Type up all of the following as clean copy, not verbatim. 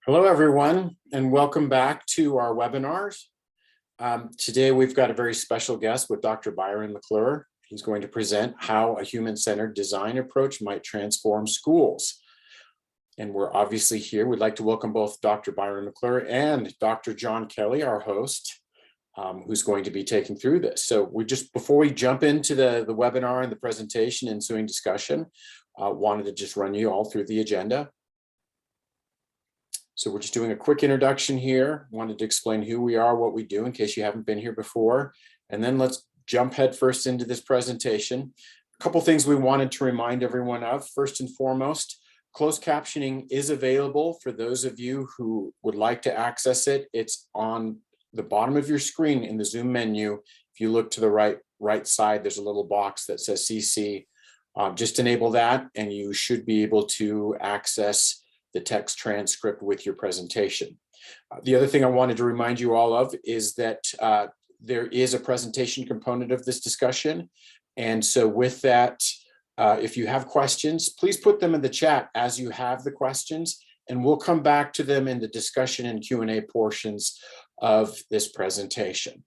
Hello, everyone, and welcome back to our webinars. Today, we've got a very special guest with Dr. Byron McClure. He's going to present how a human-centered design approach might transform schools. And we're obviously here. We'd like to welcome both Dr. Byron McClure and Dr. John Kelly, our host, who's going to be taking through this. So before we jump into the webinar and the presentation and ensuing discussion, wanted to just run you all through the agenda. So we're just doing a quick introduction here. Wanted to explain who we are, what we do, in case you haven't been here before. And then let's jump headfirst into this presentation. A couple things we wanted to remind everyone of. First and foremost, closed captioning is available for those of you who would like to access it. It's on the bottom of your screen in the Zoom menu. If you look to the right side, there's a little box that says CC. Just enable that and you should be able to access the text transcript with your presentation. The other thing I wanted to remind you all of is that there is a presentation component of this discussion. And so with that, if you have questions, please put them in the chat as you have the questions, and we'll come back to them in the discussion and Q&A portions of this presentation.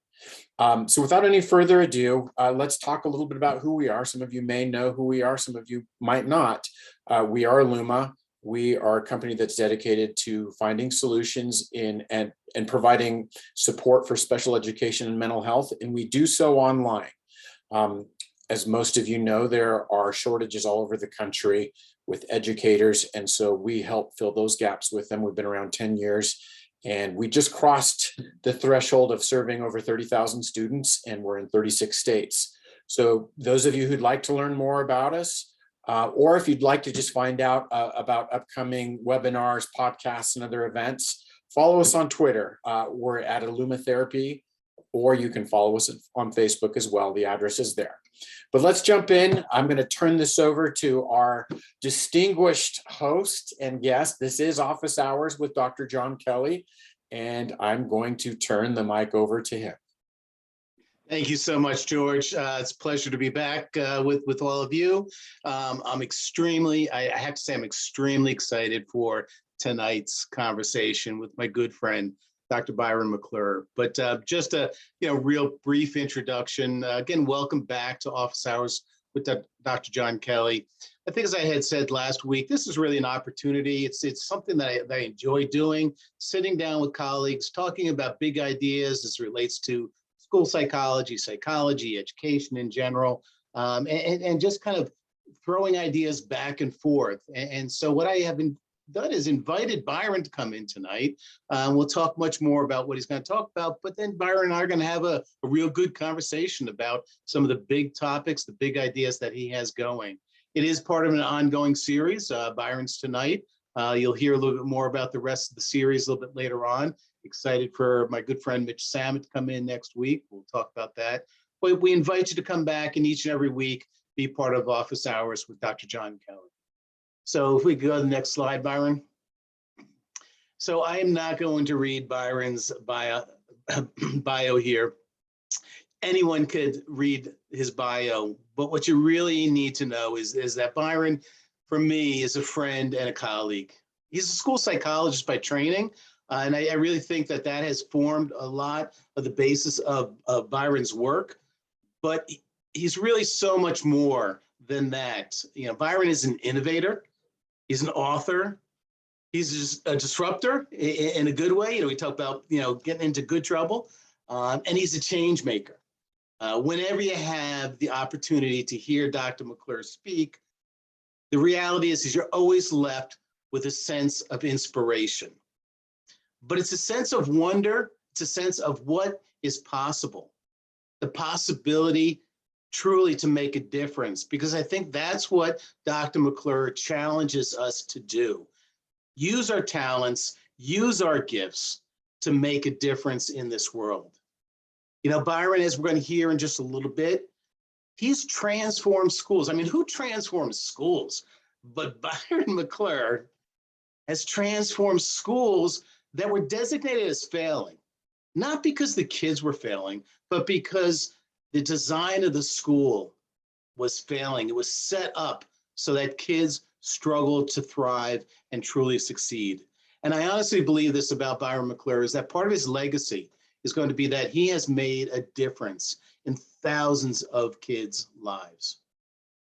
So without any further ado, let's talk a little bit about who we are. Some of you may know who we are, some of you might not. We are eLuma. We are a company that's dedicated to finding solutions and providing support for special education and mental health, and we do so online. As most of you know, there are shortages all over the country with educators, and so we help fill those gaps with them. We've been around 10 years, and we just crossed the threshold of serving over 30,000 students, and we're in 36 states. So those of you who'd like to learn more about us, or if you'd like to just find out about upcoming webinars, podcasts, and other events, follow us on Twitter. We're at eLuma Therapy, or you can follow us on Facebook as well. The address is there. But let's jump in. I'm going to turn this over to our distinguished host and guest. This is Office Hours with Dr. John Kelly, and I'm going to turn the mic over to him. Thank you so much, George. It's a pleasure to be back with all of you. I have to say, I'm extremely excited for tonight's conversation with my good friend, Dr. Byron McClure. But just a real brief introduction. Again, welcome back to Office Hours with Dr. John Kelly. I think, as I had said last week, this is really an opportunity. It's something that I enjoy doing, sitting down with colleagues, talking about big ideas as it relates to school psychology, education in general, and just kind of throwing ideas back and forth. And so what I have done is invited Byron to come in tonight. We'll talk much more about what he's going to talk about, but then Byron and I are going to have a real good conversation about some of the big topics, the big ideas that he has going. It is part of an ongoing series. Byron's tonight. You'll hear a little bit more about the rest of the series a little bit later on. Excited for my good friend Mitch Samet to come in next week. We'll talk about that. But we invite you to come back and each and every week be part of Office Hours with Dr. John Kelly. So if we go to the next slide, Byron. So I am not going to read Byron's bio here. Anyone could read his bio, but what you really need to know is that Byron, for me, is a friend and a colleague. He's a school psychologist by training. And I really think that has formed a lot of the basis of Byron's work, but he's really so much more than that. Byron is an innovator. He's an author. He's just a disruptor in a good way. We talk about, getting into good trouble, and he's a change maker. Whenever you have the opportunity to hear Dr. McClure speak, the reality is you're always left with a sense of inspiration. But it's a sense of wonder. It's a sense of what is possible, the possibility truly to make a difference, because I think that's what Dr. McClure challenges us to do. Use our talents, use our gifts to make a difference in this world. Byron, as we're going to hear in just a little bit, he's transformed schools. I mean, who transforms schools? But Byron McClure has transformed schools that were designated as failing, not because the kids were failing, but because the design of the school was failing. It was set up so that kids struggled to thrive and truly succeed. And I honestly believe this about Byron McClure, is that part of his legacy is going to be that he has made a difference in thousands of kids' lives.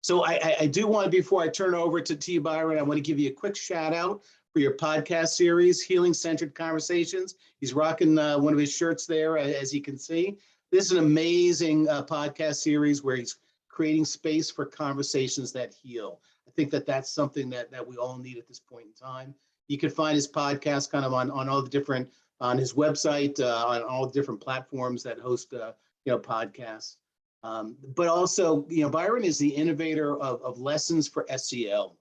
So I do want, before I turn over to you, Byron, I want to give you a quick shout out for your podcast series, Healing Centered Conversations. He's rocking one of his shirts there, as you can see. This is an amazing podcast series where he's creating space for conversations that heal. I think that that's something that we all need at this point in time. You can find his podcast kind of on all the different, on his website, on all the different platforms that host, podcasts. But also, Byron is the innovator of lessons for SEL,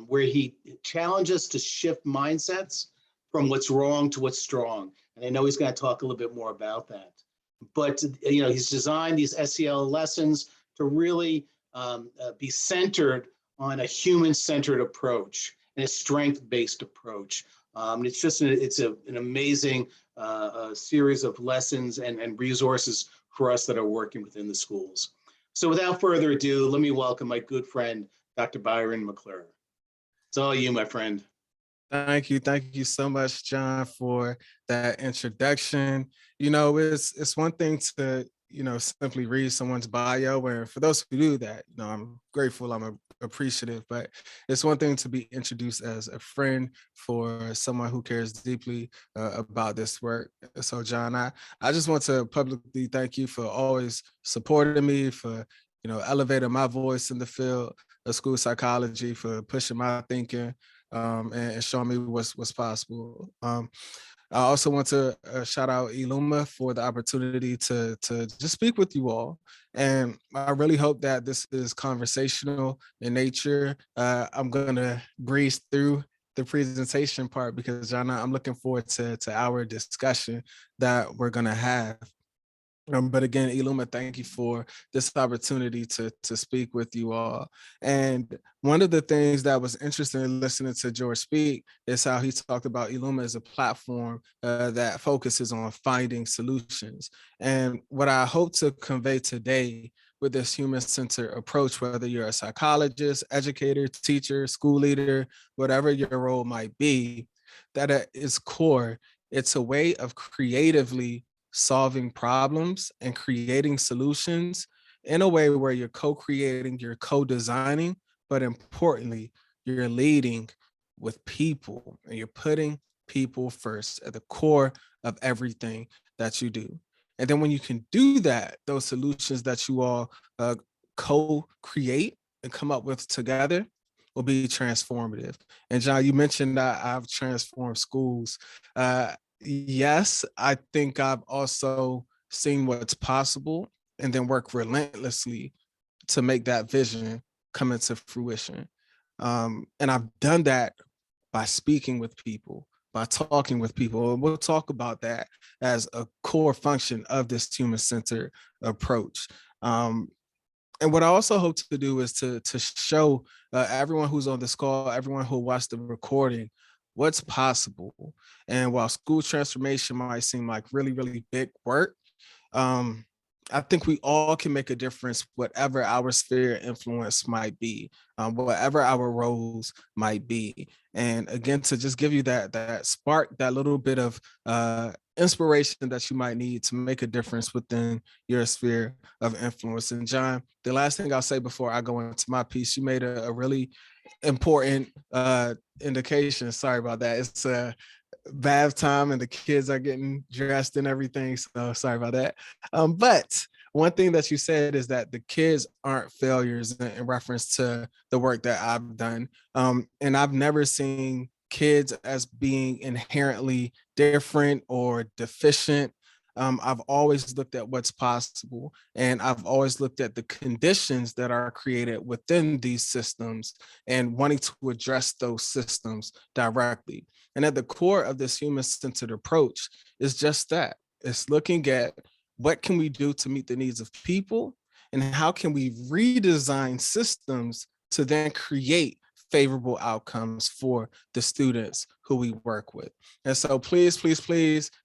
where he challenges to shift mindsets from what's wrong to what's strong. And I know he's going to talk a little bit more about that. But, he's designed these SEL lessons to really be centered on a human-centered approach and a strength-based approach. It's just an amazing series of lessons and resources for us that are working within the schools. So without further ado, let me welcome my good friend, Dr. Byron McClure. It's all you, my friend. Thank you. Thank you so much, John, for that introduction. It's one thing to, simply read someone's bio. And for those who do that, I'm grateful, I'm appreciative, but it's one thing to be introduced as a friend for someone who cares deeply about this work. So, John, I just want to publicly thank you for always supporting me, for, elevating my voice in the field of school psychology, for pushing my thinking, and showing me what's possible. I also want to shout out eLuma for the opportunity to just speak with you all. And I really hope that this is conversational in nature. I'm going to breeze through the presentation part because, John, I'm looking forward to our discussion that we're going to have. But again, eLuma, thank you for this opportunity to speak with you all. And one of the things that was interesting in listening to George speak is how he talked about eLuma as a platform that focuses on finding solutions. And what I hope to convey today with this human-centered approach, whether you're a psychologist, educator, teacher, school leader, whatever your role might be, that at its core, it's a way of creatively solving problems and creating solutions in a way where you're co-creating, you're co-designing, but importantly, you're leading with people and you're putting people first at the core of everything that you do. And then when you can do that, those solutions that you all co-create and come up with together will be transformative. And John, you mentioned that I've transformed schools. Yes, I think I've also seen what's possible and then work relentlessly to make that vision come into fruition. And I've done that by speaking with people, by talking with people. And we'll talk about that as a core function of this human-centered approach. And what I also hope to do is to show everyone who's on this call, everyone who watched the recording, what's possible. And while school transformation might seem like really, really big work, I think we all can make a difference, whatever our sphere of influence might be, whatever our roles might be. And again, to just give you that spark, that little bit of inspiration that you might need to make a difference within your sphere of influence. And John, the last thing I'll say before I go into my piece, you made a really important indication. Sorry about that. It's bath time and the kids are getting dressed and everything. So sorry about that. But one thing that you said is that the kids aren't failures in reference to the work that I've done. And I've never seen kids as being inherently different or deficient. I've always looked at what's possible, and I've always looked at the conditions that are created within these systems and wanting to address those systems directly. And at the core of this human-centered approach is just that. It's looking at what can we do to meet the needs of people, and how can we redesign systems to then create favorable outcomes for the students who we work with. And so please,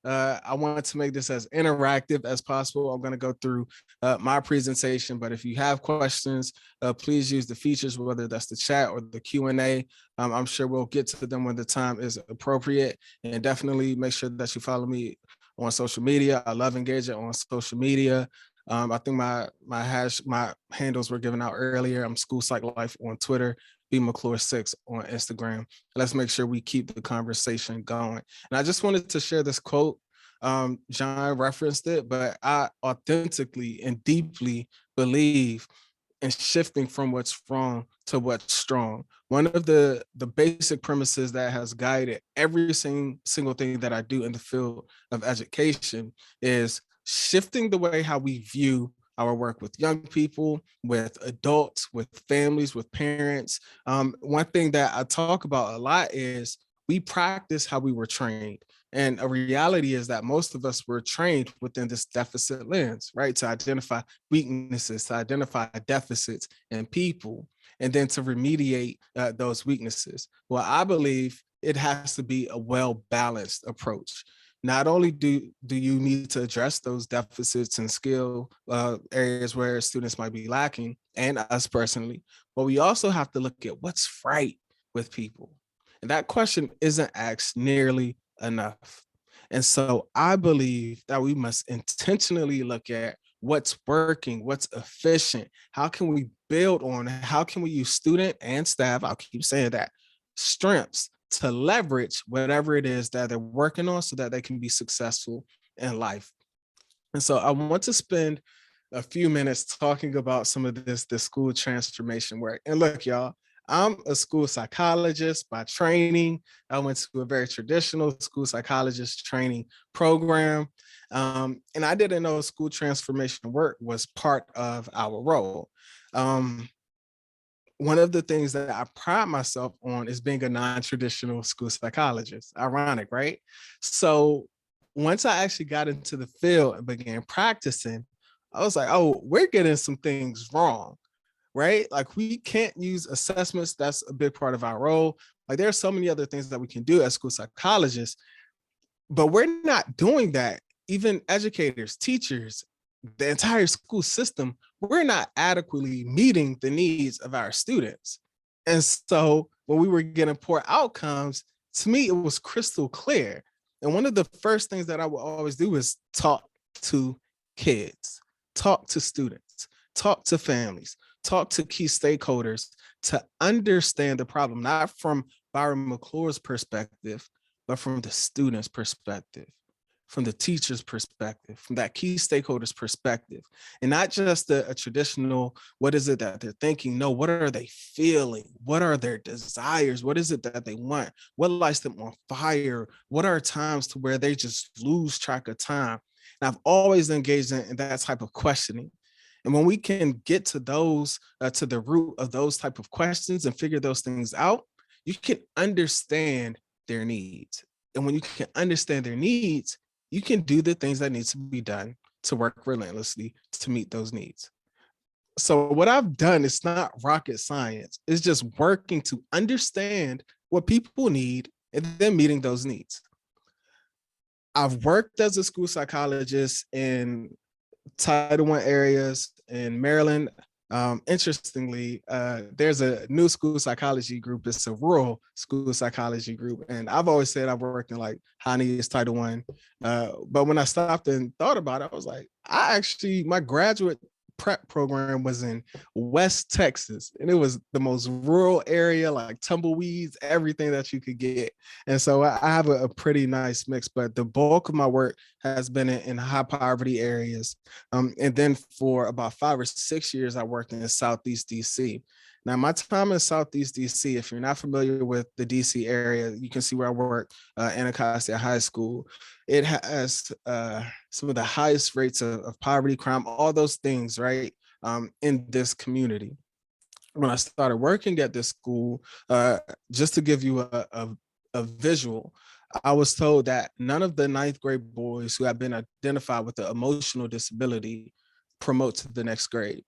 I want to make this as interactive as possible. I'm going to go through my presentation. But if you have questions, please use the features, whether that's the chat or the Q&A. I'm sure we'll get to them when the time is appropriate. And definitely make sure that you follow me on social media. I love engaging on social media. I think my handles were given out earlier. I'm School Psych Life on Twitter, McClure6 on Instagram. Let's make sure we keep the conversation going. And I just wanted to share this quote. John referenced it, but I authentically and deeply believe in shifting from what's wrong to what's strong. One of the basic premises that has guided every single thing that I do in the field of education is shifting the way how we view our work with young people, with adults, with families, with parents. One thing that I talk about a lot is we practice how we were trained. And a reality is that most of us were trained within this deficit lens, right? To identify weaknesses, to identify deficits in people, and then to remediate those weaknesses. Well, I believe it has to be a well-balanced approach. Not only do you need to address those deficits and skill areas where students might be lacking, and us personally, but we also have to look at what's right with people. And that question isn't asked nearly enough. And so I believe that we must intentionally look at what's working, what's efficient, how can we build on it, how can we use student and staff, I'll keep saying that, strengths to leverage whatever it is that they're working on so that they can be successful in life. And so I want to spend a few minutes talking about some of this school transformation work. And look, y'all, I'm a school psychologist by training. I went to a very traditional school psychologist training program. And I didn't know school transformation work was part of our role. One of the things that I pride myself on is being a non-traditional school psychologist. Ironic, right? So once I actually got into the field and began practicing, I was like, oh, we're getting some things wrong, right? Like we can't use assessments. That's a big part of our role. Like there are so many other things that we can do as school psychologists, but we're not doing that. Even educators, teachers, the entire school system, we're not adequately meeting the needs of our students. And so when we were getting poor outcomes, to me, it was crystal clear. And one of the first things that I would always do is talk to kids, talk to students, talk to families, talk to key stakeholders to understand the problem, not from Byron McClure's perspective, but from the student's perspective, from the teacher's perspective, from that key stakeholder's perspective, and not just a traditional, what is it that they're thinking? No, what are they feeling? What are their desires? What is it that they want? What lights them on fire? What are times to where they just lose track of time? And I've always engaged in that type of questioning. And when we can get to those, to the root of those type of questions and figure those things out, you can understand their needs. And when you can understand their needs, you can do the things that need to be done to work relentlessly to meet those needs. So what I've done is not rocket science. It's just working to understand what people need and then meeting those needs. I've worked as a school psychologist in Title I areas in Maryland. Interestingly, there's a new school psychology group. It's a rural school psychology group. And I've always said I've worked in like high needs Title I. But when I stopped and thought about it, I was like, my graduate prep program was in West Texas, and it was the most rural area, like tumbleweeds, everything that you could get. And so I have a pretty nice mix, but the bulk of my work has been in high poverty areas. And then for about 5 or 6 years, I worked in Southeast DC. Now, my time in Southeast DC, if you're not familiar with the DC area, you can see where I work, Anacostia High School. It has some of the highest rates of poverty, crime, all those things, right, in this community. When I started working at this school, just to give you a visual, I was told that none of the 9th grade boys who have been identified with an emotional disability promote to the next grade.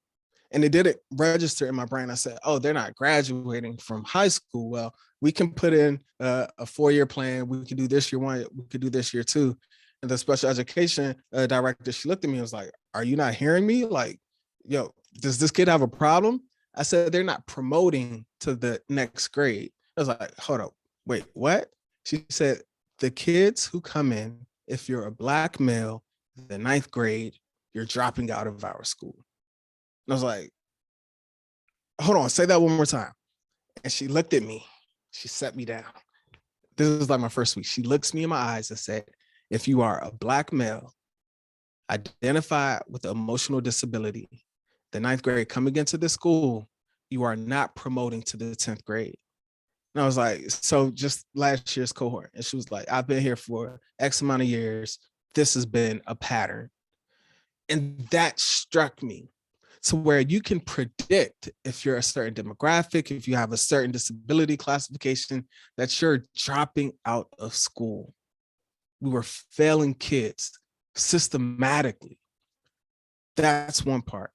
And it didn't register in my brain. I said, oh, they're not graduating from high school. Well, we can put in a 4-year plan. We can do this year 1, we could do this year 2. And the special education director, she looked at me and was like, "Are you not hearing me? Like, yo, does this kid have a problem?" I said, "They're not promoting to the next grade." I was like, "Hold up, wait, what?" She said, "The kids who come in, if you're a Black male, the ninth grade, you're dropping out of our school." And I was like, "Hold on, say that one more time." And she looked at me. She set me down. This is like my first week. She looks me in my eyes and said, "If you are a Black male, identify with emotional disability, the ninth grade coming into the school, you are not promoting to the 10th grade." And I was like, "So just last year's cohort." And she was like, "I've been here for X amount of years. This has been a pattern." And that struck me. So where you can predict if you're a certain demographic, if you have a certain disability classification, that you're dropping out of school. We were failing kids systematically. That's one part.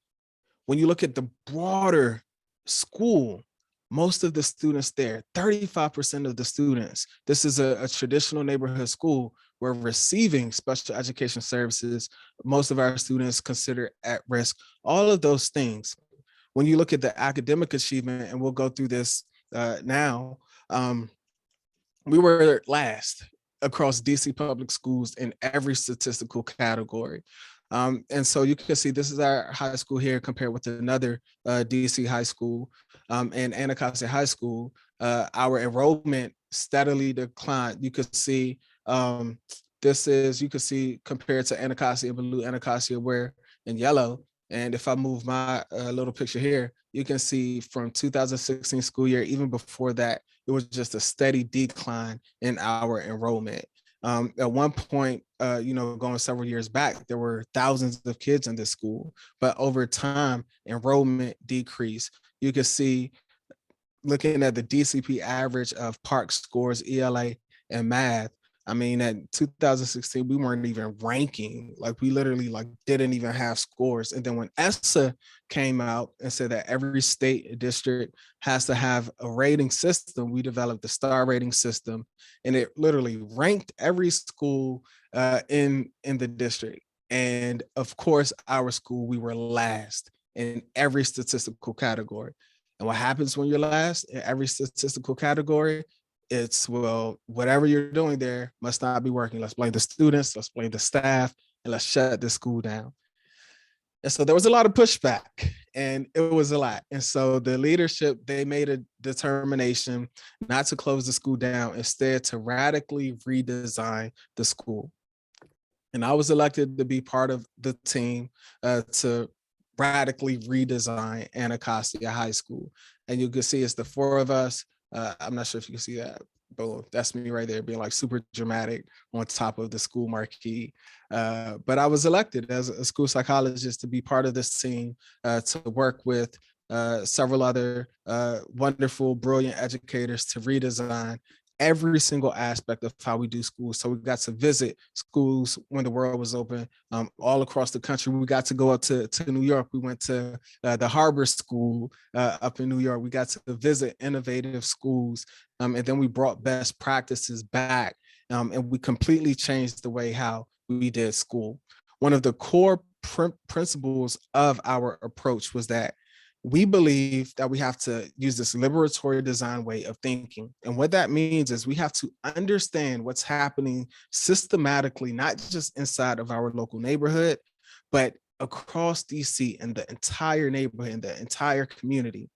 When you look at the broader school, most of the students there, 35% of the students, this is a traditional neighborhood school, were receiving special education services. Most of our students considered at risk, all of those things. When you look at the academic achievement, and we'll go through this now, we were last across DC public schools in every statistical category. And so you can see this is our high school here compared with another DC high school. And Anacostia High School, our enrollment steadily declined. You could see you could see compared to Anacostia, blue Anacostia, where in yellow. And if I move my little picture here, you can see from 2016 school year, even before that, it was just a steady decline in our enrollment. At one point, going several years back, there were thousands of kids in this school, but over time, enrollment decreased. You can see, looking at the DCP average of PARCC scores, ELA, and math, I mean, in 2016, we weren't even ranking. Like, we literally didn't even have scores. And then when ESSA came out and said that every state district has to have a rating system, we developed the star rating system, and it literally ranked every school in the district. And of course, our school, we were last in every statistical category. And what happens when you're last in every statistical category? It's, well, whatever you're doing there must not be working. Let's blame the students, let's blame the staff, and let's shut the school down. And so there was a lot of pushback, and it was a lot. And so the leadership, they made a determination not to close the school down, instead to radically redesign the school. And I was elected to be part of the team to radically redesign Anacostia High School. And you can see it's the four of us. I'm not sure if you can see that, but that's me right there being super dramatic on top of the school marquee. But I was elected as a school psychologist to be part of this team, to work with several other wonderful, brilliant educators to redesign every single aspect of how we do schools. So we got to visit schools when the world was open, all across the country. We got to go up to New York. We went to the Harbor School up in New York. We got to visit innovative schools. And then we brought best practices back. And we completely changed the way how we did school. One of the core principles of our approach was that we believe that we have to use this liberatory design way of thinking. And what that means is we have to understand what's happening systematically, not just inside of our local neighborhood, but across DC and the entire neighborhood and the entire community.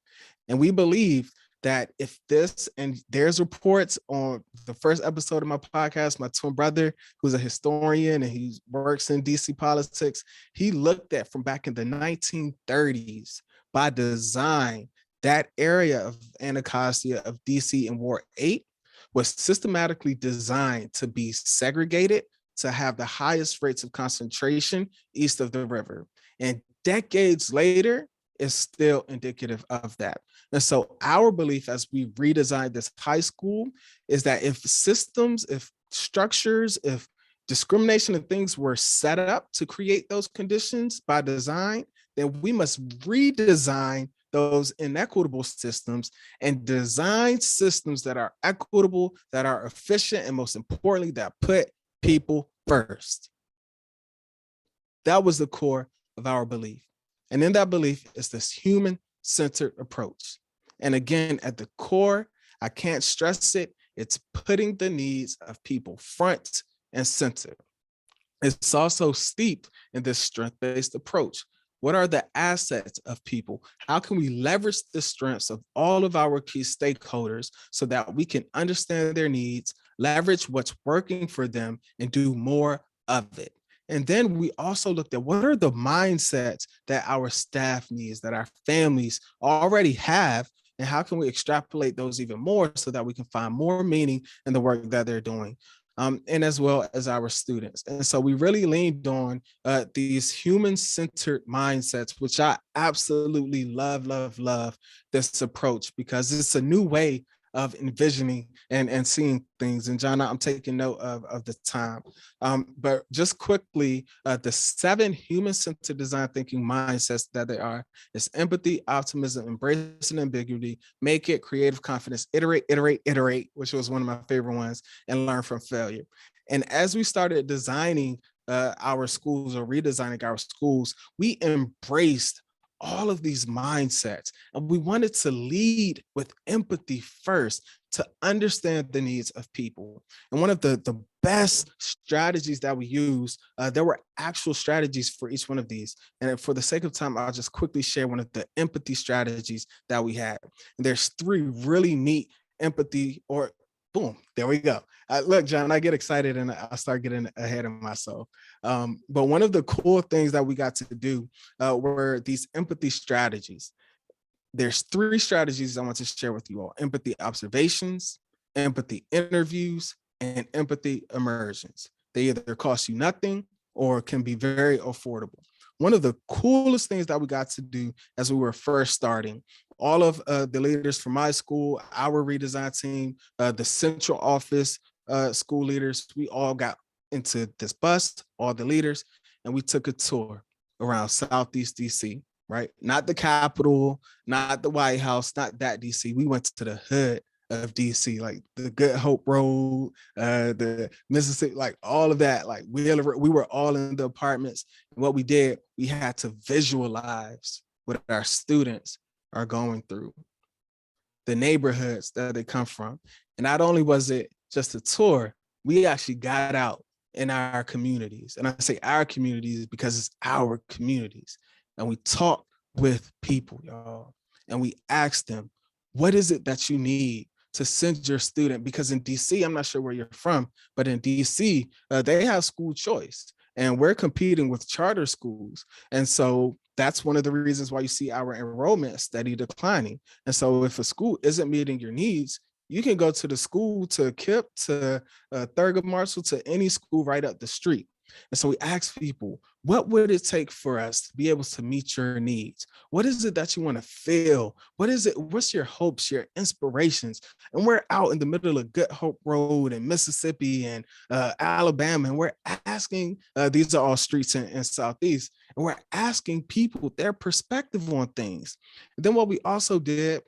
And we believe that if this, and there's reports on the first episode of my podcast, my twin brother, who's a historian and he works in DC politics, he looked at from back in the 1930s, by design, that area of Anacostia, of DC and Ward 8 was systematically designed to be segregated, to have the highest rates of concentration east of the river. And decades later is still indicative of that. And so our belief as we redesign this high school is that if systems, if structures, if discrimination and things were set up to create those conditions by design, then we must redesign those inequitable systems and design systems that are equitable, that are efficient, and most importantly, that put people first. That was the core of our belief. And in that belief is this human-centered approach. And again, at the core, I can't stress it, it's putting the needs of people front and center. It's also steeped in this strength-based approach. What are the assets of people? How can we leverage the strengths of all of our key stakeholders so that we can understand their needs, leverage what's working for them, and do more of it? And then we also looked at what are the mindsets that our staff needs, that our families already have, and how can we extrapolate those even more so that we can find more meaning in the work that they're doing, and as well as our students. And so we really leaned on these human-centered mindsets, which I absolutely love this approach because it's a new way of envisioning and seeing things. And John, I'm taking note of the time. But just quickly, the 7 human-centered design thinking mindsets that they are is empathy, optimism, embracing ambiguity, make it, creative confidence, iterate, which was one of my favorite ones, and learn from failure. And as we started designing our schools or redesigning our schools, we embraced all of these mindsets. And we wanted to lead with empathy first to understand the needs of people. And one of the best strategies that we use, there were actual strategies for each one of these. And for the sake of time, I'll just quickly share one of the empathy strategies that we had. And there's 3 really neat empathy or boom, there we go. Look, John, I get excited and I start getting ahead of myself. But one of the cool things that we got to do were these empathy strategies. There's 3 strategies I want to share with you all: empathy observations, empathy interviews, and empathy immersions. They either cost you nothing or can be very affordable. One of the coolest things that we got to do as we were first starting, all of the leaders from my school, our redesign team, the central office school leaders, we all got into this bus, all the leaders, and we took a tour around Southeast DC, right? Not the Capitol, not the White House, not that DC. We went to the hood of DC, like the Good Hope Road, the Mississippi, like all of that. Like we were all in the apartments. And what we did, we had to visualize what our students are going through, the neighborhoods that they come from. And not only was it just a tour, we actually got out in our communities. And I say our communities because it's our communities. And we talked with people, y'all. And we asked them, what is it that you need to send your student? Because in DC, I'm not sure where you're from, but in DC, they have school choice. And we're competing with charter schools. And so that's one of the reasons why you see our enrollment steady declining. And so if a school isn't meeting your needs, you can go to the school, to KIPP, to Thurgood Marshall, to any school right up the street. And so we ask people, what would it take for us to be able to meet your needs? What is it that you want to feel? What is it? What's your hopes, your inspirations? And we're out in the middle of Good Hope Road and Mississippi and Alabama, and we're asking, these are all streets in Southeast, and we're asking people their perspective on things. And then what we also did,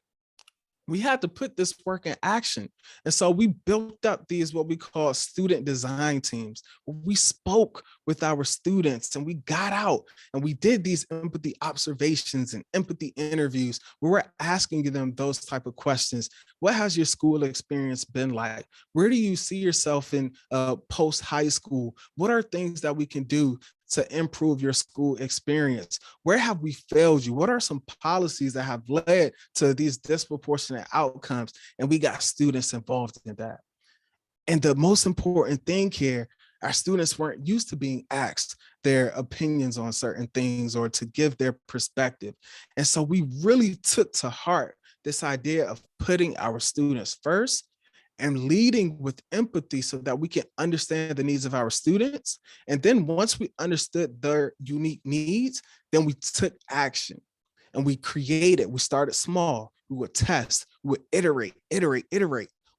we had to put this work in action. And so we built up these, what we call student design teams. We spoke with our students and we got out and we did these empathy observations and empathy interviews. We were asking them those type of questions. What has your school experience been like? Where do you see yourself in post-high school? What are things that we can do to improve your school experience? Where have we failed you? What are some policies that have led to these disproportionate outcomes? And we got students involved in that. And the most important thing here, our students weren't used to being asked their opinions on certain things or to give their perspective. And so we really took to heart this idea of putting our students first and leading with empathy so that we can understand the needs of our students. And then once we understood their unique needs, then we took action and we created, we started small, we would test, we would iterate.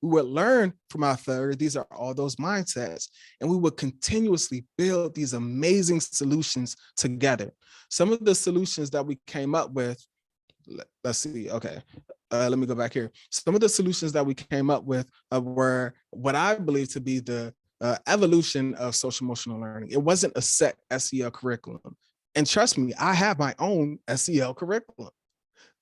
We would learn from our failure. These are all those mindsets. And we would continuously build these amazing solutions together. Some of the solutions that we came up with, let's see, okay. Let me go back here. Some of the solutions that we came up with were what I believe to be the evolution of social emotional learning. It wasn't a set SEL curriculum. And trust me, I have my own SEL curriculum.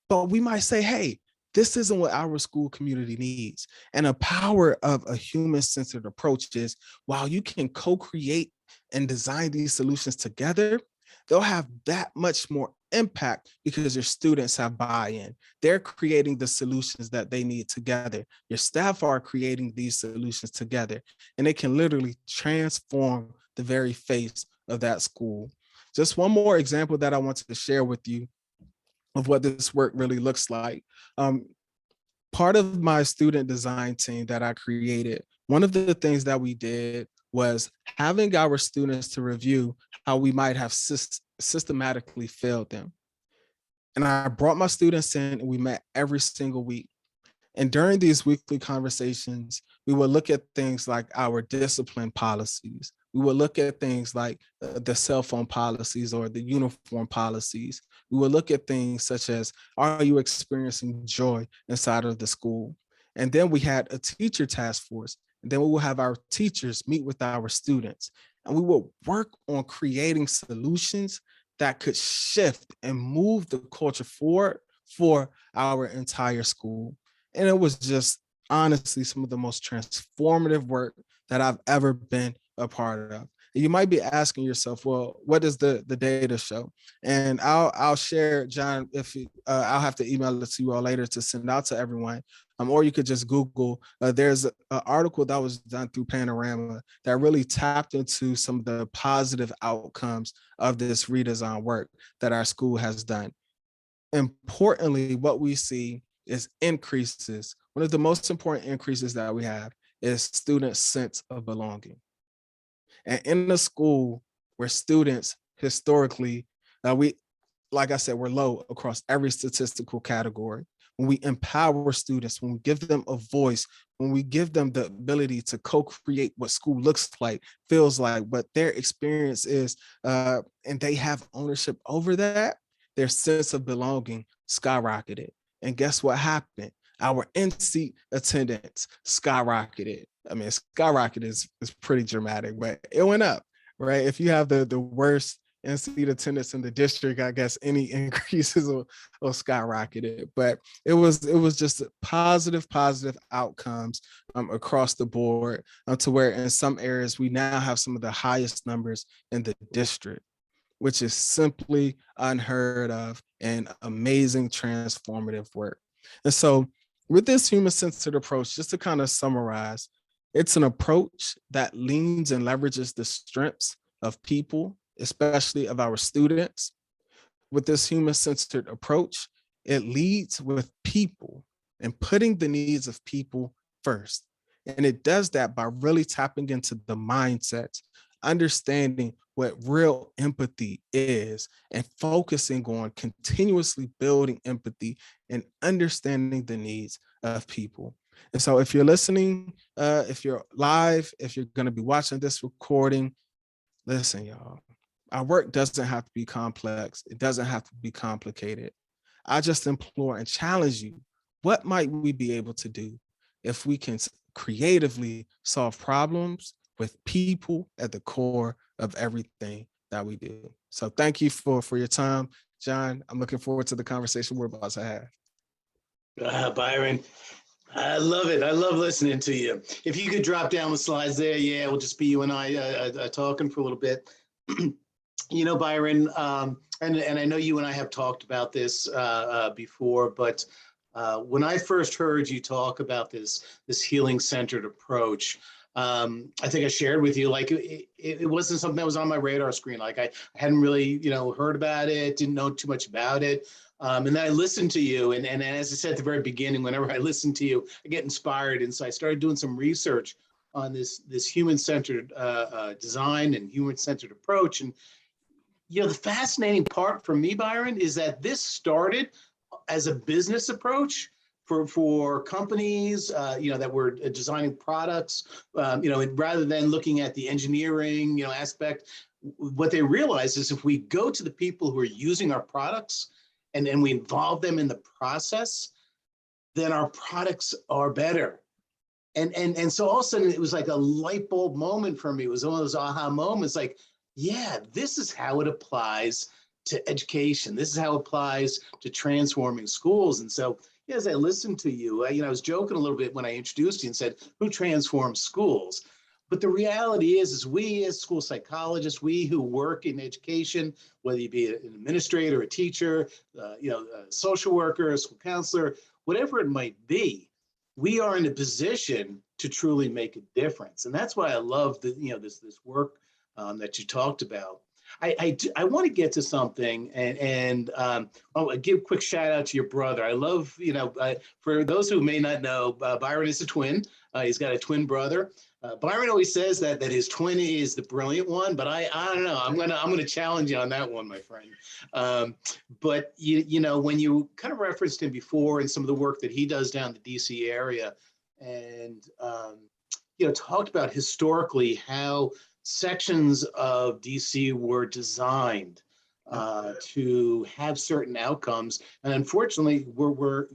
But we might say, hey, this isn't what our school community needs. And the power of a human-centered approach is while you can co-create and design these solutions together, they'll have that much more impact because your students have buy-in. They're creating the solutions that they need together. Your staff are creating these solutions together, and it can literally transform the very face of that school. Just one more example that I want to share with you of what this work really looks like. Part of my student design team that I created, one of the things that we did was having our students to review how we might have systematically failed them. And I brought my students in and we met every single week. And during these weekly conversations, we would look at things like our discipline policies. We would look at things like the cell phone policies or the uniform policies. We would look at things such as, are you experiencing joy inside of the school? And then we had a teacher task force. And then we will have our teachers meet with our students. And we will work on creating solutions that could shift and move the culture forward for our entire school. And it was just honestly some of the most transformative work that I've ever been a part of. You might be asking yourself, well, what does the data show? And I'll share, John, if I'll have to email it to you all later to send out to everyone. Or you could just Google. There's an article that was done through Panorama that really tapped into some of the positive outcomes of this redesign work that our school has done. Importantly, what we see is increases. One of the most important increases that we have is students' sense of belonging. And in a school where students historically, like I said, we're low across every statistical category. When we empower students, when we give them a voice, when we give them the ability to co-create what school looks like, feels like, what their experience is, and they have ownership over that, their sense of belonging skyrocketed. And guess what happened? Our in-seat attendance skyrocketed. I mean, skyrocket is pretty dramatic, but it went up, right? If you have the worst in-seat attendance in the district, I guess any increases will skyrocket it. But it was just positive outcomes across the board, to where in some areas we now have some of the highest numbers in the district, which is simply unheard of and amazing transformative work. And so with this human-centered approach, just to kind of summarize, it's an approach that leans and leverages the strengths of people, especially of our students. With this human-centered approach, it leads with people and putting the needs of people first. And it does that by really tapping into the mindset, understanding what real empathy is, and focusing on continuously building empathy and understanding the needs of people. And so if you're listening, if you're live, if you're going to be watching this recording, listen, y'all, our work doesn't have to be complex. It doesn't have to be complicated. I just implore and challenge you, what might we be able to do if we can creatively solve problems with people at the core of everything that we do? So thank you for your time, John. I'm looking forward to the conversation we're about to have. Byron, I love it. I love listening to you. If you could drop down the slides there, yeah, we'll just be you and I talking for a little bit. You know, Byron, and I know you and I have talked about this before, but when I first heard you talk about this healing-centered approach, I think I shared with you, like, it wasn't something that was on my radar screen. Like I hadn't really, heard about it, didn't know too much about it. And then I listened to you, and as I said at the very beginning, whenever I listen to you, I get inspired. And so I started doing some research on this human-centered design and human-centered approach. And the fascinating part for me, Byron, is that this started as a business approach for companies, that were designing products, and rather than looking at the engineering, aspect. What they realized is if we go to the people who are using our products and we involve them in the process, then our products are better. And so all of a sudden it was like a light bulb moment for me. It was one of those aha moments, like, yeah, this is how it applies to education. This is how it applies to transforming schools. And so, yeah, as I listened to you, I was joking a little bit when I introduced you and said, who transforms schools? But the reality is we as school psychologists, we who work in education, whether you be an administrator, a teacher, a social worker, a school counselor, whatever it might be, we are in a position to truly make a difference. And that's why I love this work that you talked about. I want to get to something and I'll give a quick shout out to your brother. I love, for those who may not know, Byron is a twin. He's got a twin brother. Byron always says that his twin is the brilliant one, but I don't know. I'm gonna challenge you on that one, my friend. But when you kind of referenced him before and some of the work that he does down the DC area, and talked about historically how sections of DC were designed to have certain outcomes, and unfortunately, you're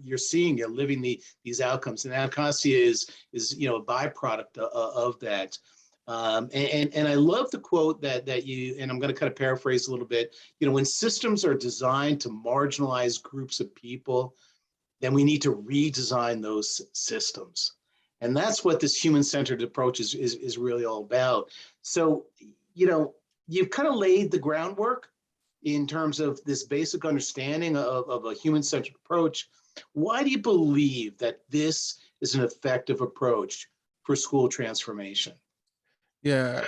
living these outcomes, and Anacostia is a byproduct of that. And I love the quote that you, and I'm going to kind of paraphrase a little bit. When systems are designed to marginalize groups of people, then we need to redesign those systems. And that's what this human-centered approach is really all about. So, you've kind of laid the groundwork in terms of this basic understanding of a human-centered approach. Why do you believe that this is an effective approach for school transformation? Yeah,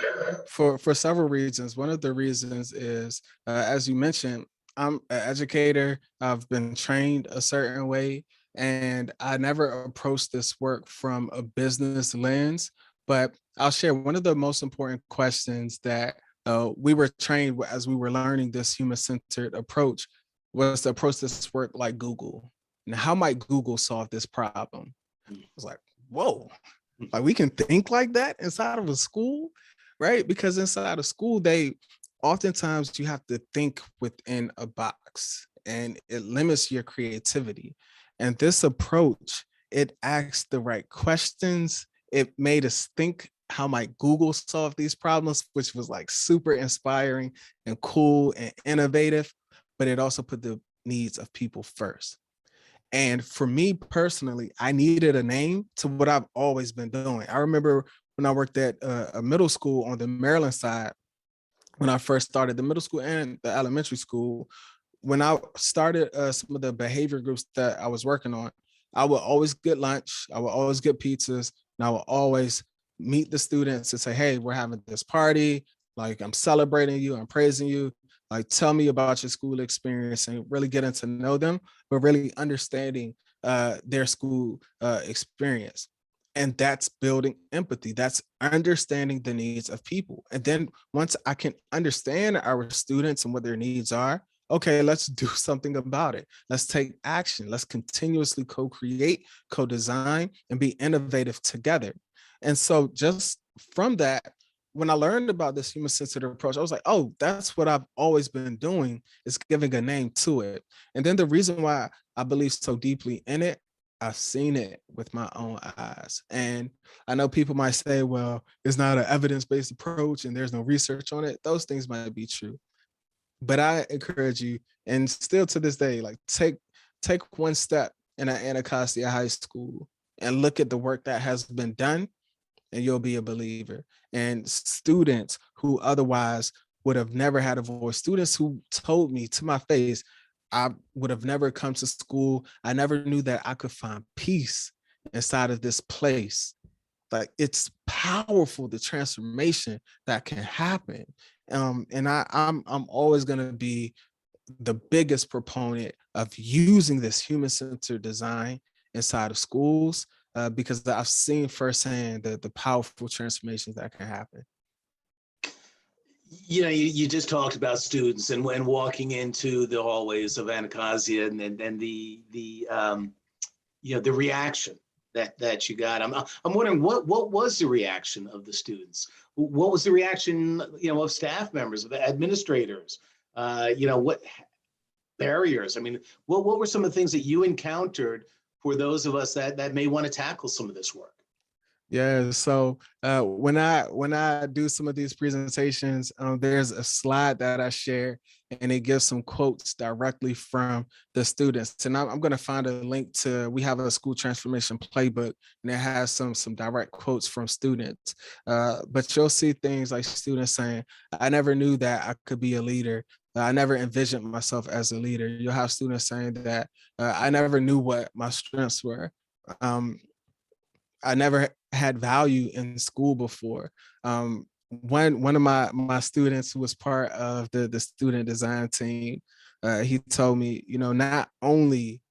for several reasons. One of the reasons is, as you mentioned, I'm an educator. I've been trained a certain way, and I never approached this work from a business lens. But I'll share one of the most important questions that we were trained as we were learning this human-centered approach was to approach this work like Google. And how might Google solve this problem? I was like, whoa, like we can think like that inside of a school, right? Because inside of school, oftentimes you have to think within a box and it limits your creativity. And this approach, it asks the right questions. It made us think, how might Google solve these problems, which was like super inspiring and cool and innovative, but it also put the needs of people first. And for me personally, I needed a name to what I've always been doing. I remember when I worked at a middle school on the Maryland side, when I first started the middle school and the elementary school, when I started some of the behavior groups that I was working on, I would always get lunch, I would always get pizzas, and I would always meet the students and say, hey, we're having this party, like I'm celebrating you, I'm praising you, like tell me about your school experience, and really getting to know them, but really understanding their school experience. And that's building empathy. That's understanding the needs of people. And then once I can understand our students and what their needs are, okay, let's do something about it. Let's take action. Let's continuously co-create, co-design, and be innovative together. And so just from that, when I learned about this human-centered approach, I was like, oh, that's what I've always been doing, is giving a name to it. And then the reason why I believe so deeply in it, I've seen it with my own eyes. And I know people might say, well, it's not an evidence-based approach and there's no research on it. Those things might be true. But I encourage you, and still to this day, like take one step in Anacostia High School and look at the work that has been done, and you'll be a believer. And students who otherwise would have never had a voice, students who told me to my face, I would have never come to school. I never knew that I could find peace inside of this place. Like, it's powerful, the transformation that can happen. And I'm always going to be the biggest proponent of using this human-centered design inside of schools, because I've seen firsthand the powerful transformations that can happen. You just talked about students and when walking into the hallways of Anacostia and the reaction that you got. I'm wondering what was the reaction of the students? What was the reaction, of staff members, of administrators? What barriers? I mean, what were some of the things that you encountered for those of us that may want to tackle some of this work? Yeah, so when I do some of these presentations, there's a slide that I share, and it gives some quotes directly from the students. And I'm going to find a link to. We have a school transformation playbook, and it has some direct quotes from students. But you'll see things like students saying, "I never knew that I could be a leader. I never envisioned myself as a leader." You'll have students saying that I never knew what my strengths were. Um, I never had value in school before. One of my students who was part of the student design team, he told me, not only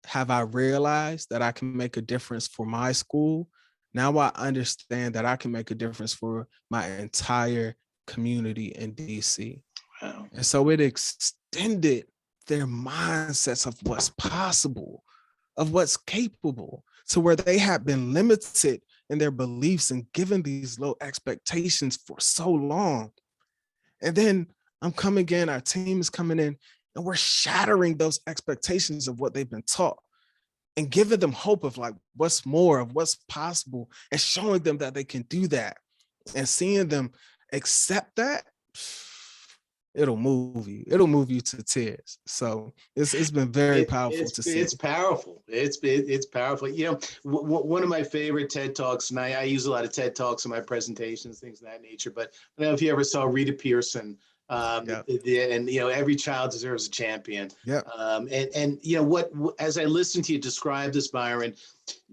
have I realized that I can make a difference for my school, now I understand that I can make a difference for my entire community in DC. Wow. And so it extended their mindsets of what's possible, of what's capable, to where they had been limited in their beliefs and given these low expectations for so long. And then I'm coming in, our team is coming in, and we're shattering those expectations of what they've been taught and giving them hope of like what's more, of what's possible, and showing them that they can do that, and seeing them accept that. It'll move you to tears. So it's been very powerful to see. It's powerful. It's powerful. One of my favorite TED Talks, and I use a lot of TED Talks in my presentations, things of that nature. But I don't know if you ever saw Rita Pearson, Yep. and every child deserves a champion. Yep. And what as I listen to you describe this, Byron,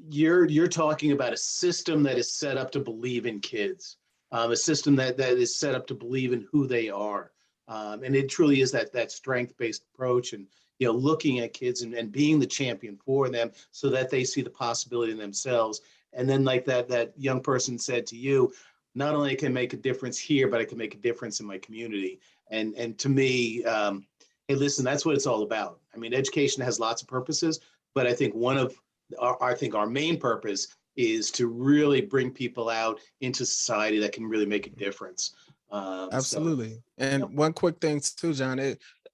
you're talking about a system that is set up to believe in kids, a system that is set up to believe in who they are. And it truly is that strength-based approach, and looking at kids and being the champion for them so that they see the possibility in themselves. And then, like that young person said to you, not only can I make a difference here, but I can make a difference in my community. And to me, hey, listen, that's what it's all about. I mean, education has lots of purposes, but I think our main purpose is to really bring people out into society that can really make a difference. Absolutely. You And one quick thing too, John,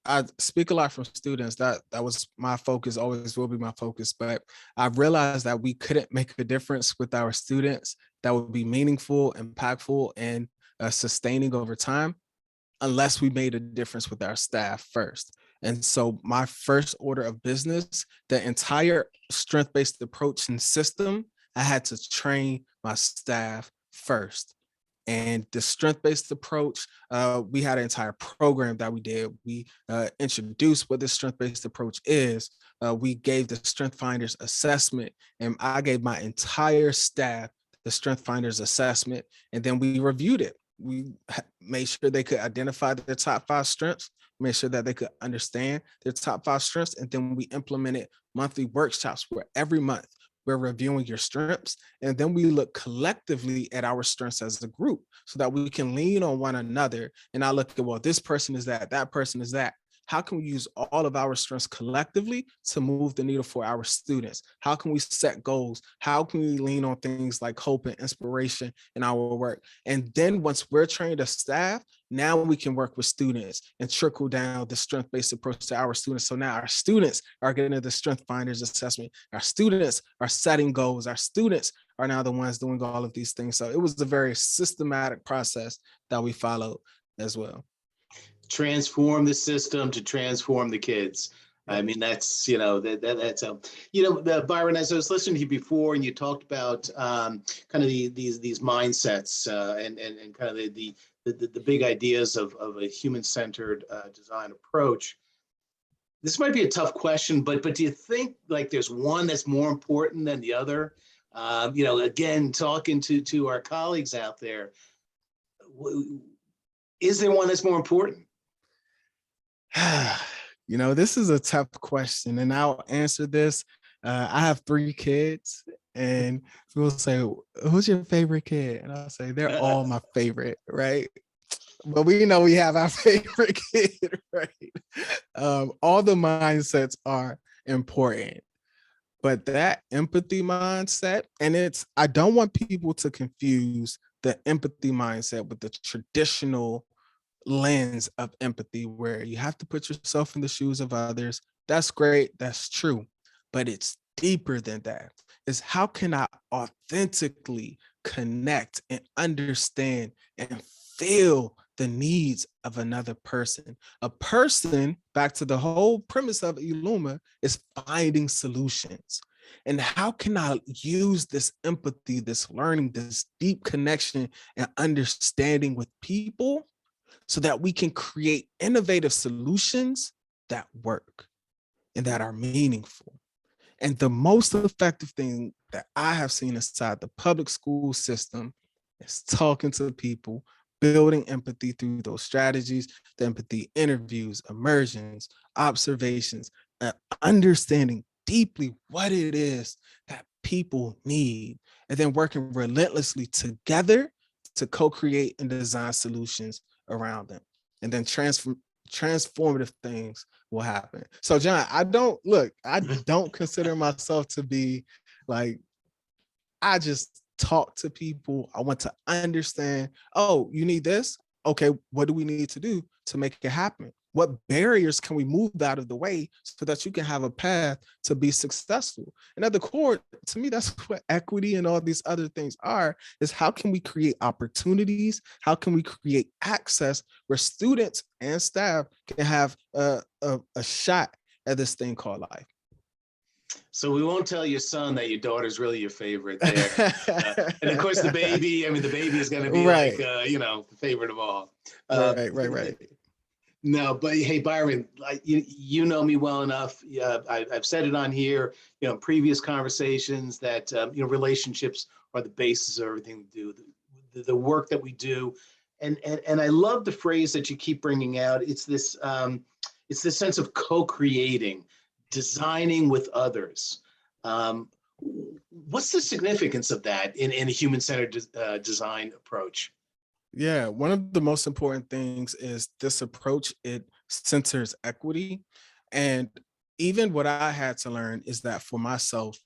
I speak a lot from students. That was my focus, always will be my focus. But I realized that we couldn't make a difference with our students that would be meaningful, impactful, and sustaining over time unless we made a difference with our staff first. And so my first order of business, the entire strength-based approach and system, I had to train my staff first. And the strength-based approach, we had an entire program that we did. We introduced what the strength-based approach is. We gave the Strength Finders assessment, and I gave my entire staff the Strength Finders assessment, and then we reviewed it. We made sure they could identify their top 5 strengths, made sure that they could understand their top 5 strengths, and then we implemented monthly workshops where every month we're reviewing your strengths, and then we look collectively at our strengths as a group so that we can lean on one another and not look at, well, this person is that person is that. How can we use all of our strengths collectively to move the needle for our students? How can we set goals? How can we lean on things like hope and inspiration in our work? And then once we're trained as staff, now we can work with students and trickle down the strength-based approach to our students. So now our students are getting the Strength Finders assessment. Our students are setting goals. Our students are now the ones doing all of these things. So it was a very systematic process that we followed as well. transform the system to transform the kids. I mean, that's, that's Byron, as I was listening to you before, and you talked about kind of these mindsets and kind of the big ideas of a human-centered design approach. This might be a tough question, but do you think like there's one that's more important than the other? Again, talking to our colleagues out there, is there one that's more important? This is a tough question, and I'll answer this. I have 3 kids, and people say, "Who's your favorite kid?" And I'll say, "They're all my favorite, right?" But we know we have our favorite kid, right? All the mindsets are important, but that empathy mindset, and I don't want people to confuse the empathy mindset with the traditional lens of empathy where you have to put yourself in the shoes of others. That's great. That's true. But it's deeper than that. It's how can I authentically connect and understand and feel the needs of another person. A person, back to the whole premise of eLuma, is finding solutions. And how can I use this empathy, this learning, this deep connection and understanding with people so that we can create innovative solutions that work and that are meaningful? And the most effective thing that I have seen inside the public school system is talking to people, building empathy through those strategies, the empathy interviews, immersions, observations, understanding deeply what it is that people need, and then working relentlessly together to co-create and design solutions around them. And then transformative things will happen. So John, I don't consider myself to be like, I just talk to people. I want to understand, oh, you need this? Okay, what do we need to do to make it happen? What barriers can we move out of the way so that you can have a path to be successful? And at the core, to me, that's what equity and all these other things are, is how can we create opportunities? How can we create access where students and staff can have a shot at this thing called life? So we won't tell your son that your daughter's really your favorite there. And of course, the baby is going to be right. the favorite of all. Right. No, but hey, Byron, you know me well enough. I've said it on here, previous conversations that, relationships are the basis of everything we do, the work that we do. And I love the phrase that you keep bringing out. It's this sense of co-creating, designing with others. What's the significance of that in a human-centered design approach? Yeah, one of the most important things is this approach, it centers equity. And even what I had to learn is that for myself,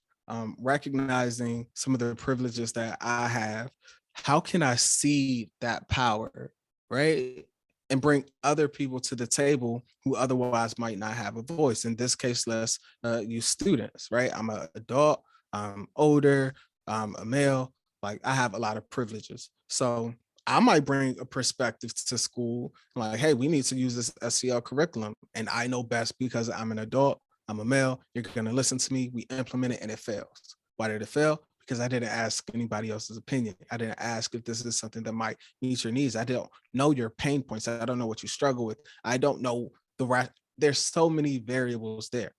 recognizing some of the privileges that I have, how can I see that power, right? And bring other people to the table who otherwise might not have a voice. In this case, let's use students, right? I'm an adult, I'm older, I'm a male, like I have a lot of privileges. So I might bring a perspective to school, like, hey, we need to use this SEL curriculum. And I know best because I'm an adult, I'm a male, you're going to listen to me, we implement it and it fails. Why did it fail? Because I didn't ask anybody else's opinion. I didn't ask if this is something that might meet your needs. I don't know your pain points. I don't know what you struggle with. I don't know the right. There's so many variables there.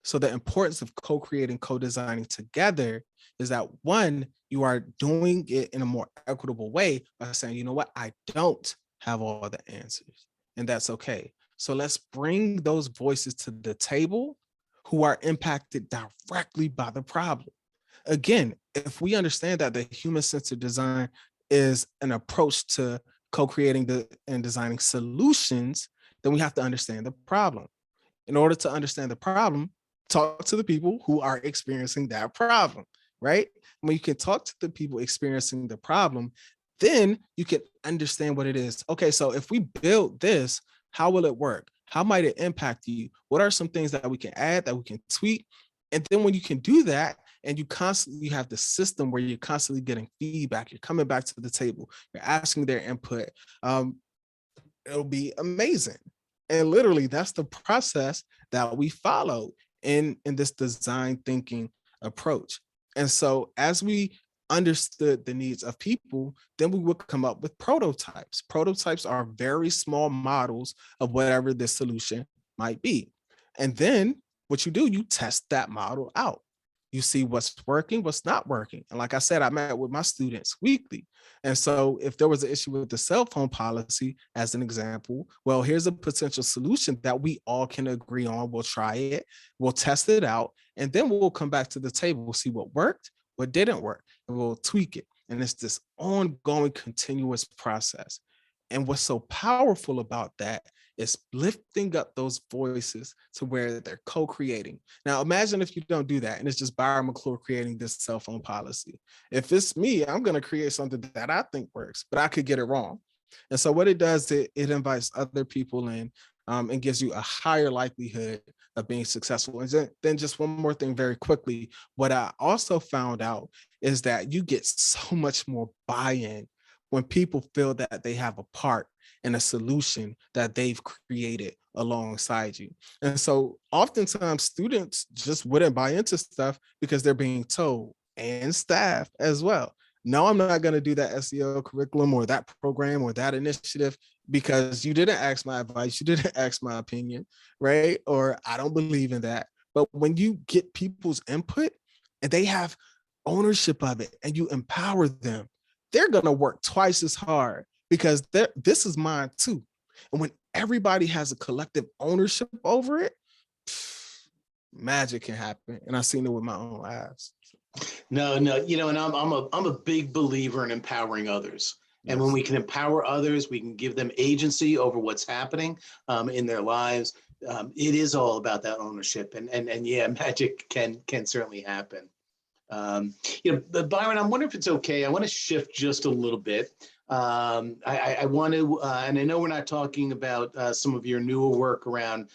So the importance of co-creating, co-designing together is that, one, you are doing it in a more equitable way by saying, you know what, I don't have all the answers, and that's okay. So let's bring those voices to the table who are impacted directly by the problem. Again, if we understand that the human-centered design is an approach to co-creating and designing solutions, then we have to understand the problem. In order to understand the problem, talk to the people who are experiencing that problem, right? When you can talk to the people experiencing the problem, then you can understand what it is. Okay, so if we build this, how will it work? How might it impact you? What are some things that we can add, that we can tweak? And then when you can do that, and you have the system where you're constantly getting feedback, you're coming back to the table, you're asking their input, it'll be amazing. And literally, that's the process that we follow in this design thinking approach. And so as we understood the needs of people, then we would come up with prototypes. Prototypes are very small models of whatever the solution might be. And then what you do, you test that model out. You see what's working, what's not working. And like I said, I met with my students weekly. And so if there was an issue with the cell phone policy, as an example, well, here's a potential solution that we all can agree on. We'll try it, we'll test it out, and then we'll come back to the table. We'll see what worked, what didn't work, and we'll tweak it. And it's this ongoing, continuous process. And what's so powerful about that is lifting up those voices to where they're co-creating. Now, imagine if you don't do that and it's just Byron McClure creating this cell phone policy. If it's me, I'm going to create something that I think works, but I could get it wrong. And so what it does, it invites other people in and gives you a higher likelihood of being successful. And then just one more thing very quickly, what I also found out is that you get so much more buy-in when people feel that they have a part in a solution that they've created alongside you. And so oftentimes students just wouldn't buy into stuff because they're being told, and staff as well, no, I'm not going to do that SEL curriculum or that program or that initiative because you didn't ask my advice, you didn't ask my opinion, right? Or I don't believe in that. But when you get people's input and they have ownership of it and you empower them, they're going to work twice as hard because this is mine too. And when everybody has a collective ownership over it, magic can happen. And I've seen it with my own eyes. No, and I'm a big believer in empowering others. And when Yes. we can empower others, we can give them agency over what's happening in their lives. It is all about that ownership, and yeah, magic can certainly happen. But Byron, I'm wondering if it's okay. I want to shift just a little bit. I want to, and I know we're not talking about some of your newer work around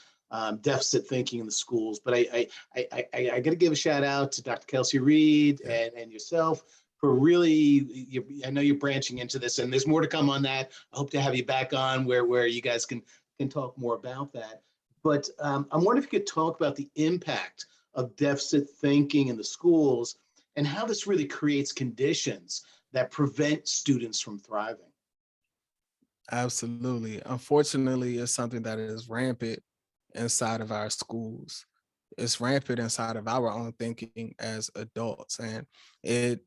deficit thinking in the schools, but I got to give a shout out to Dr. Kelsey Reed and yourself for really, I know you're branching into this, and there's more to come on that. I hope to have you back on where you guys can talk more about that. But I'm wondering if you could talk about the impact of deficit thinking in the schools and how this really creates conditions that prevent students from thriving. Absolutely. Unfortunately, it's something that is rampant inside of our schools. It's rampant inside of our own thinking as adults. And it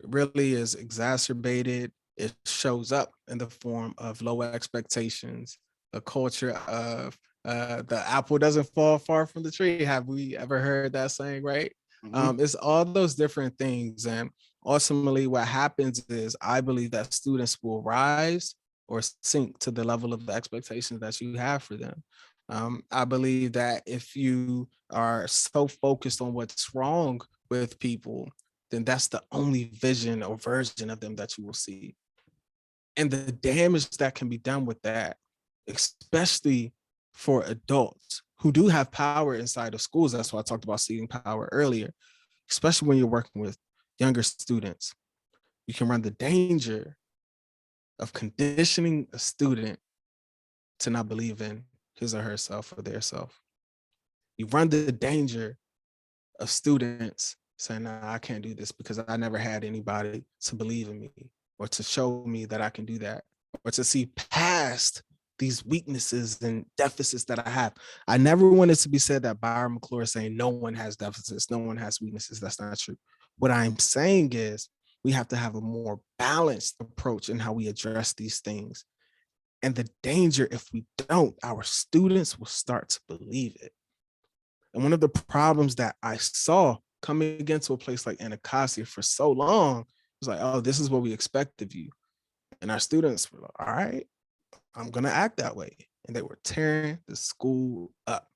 really is exacerbated. It shows up in the form of low expectations, a culture of the apple doesn't fall far from the tree. Have we ever heard that saying, right? Mhm. It's all those different things. And ultimately, what happens is I believe that students will rise or sink to the level of the expectations that you have for them. I believe that if you are so focused on what's wrong with people, then that's the only vision or version of them that you will see. And the damage that can be done with that, especially for adults who do have power inside of schools. That's why I talked about seeding power earlier, especially when you're working with younger students. You can run the danger of conditioning a student to not believe in his or herself or their self. You run the danger of students saying, nah, I can't do this because I never had anybody to believe in me or to show me that I can do that or to see past these weaknesses and deficits that I have. I never want it to be said that Byron McClure is saying no one has deficits, no one has weaknesses. That's not true. What I'm saying is we have to have a more balanced approach in how we address these things. And the danger, if we don't, our students will start to believe it. And one of the problems that I saw coming into a place like Anacostia for so long was like, oh, this is what we expect of you. And our students were like, all right, I'm going to act that way. And they were tearing the school up.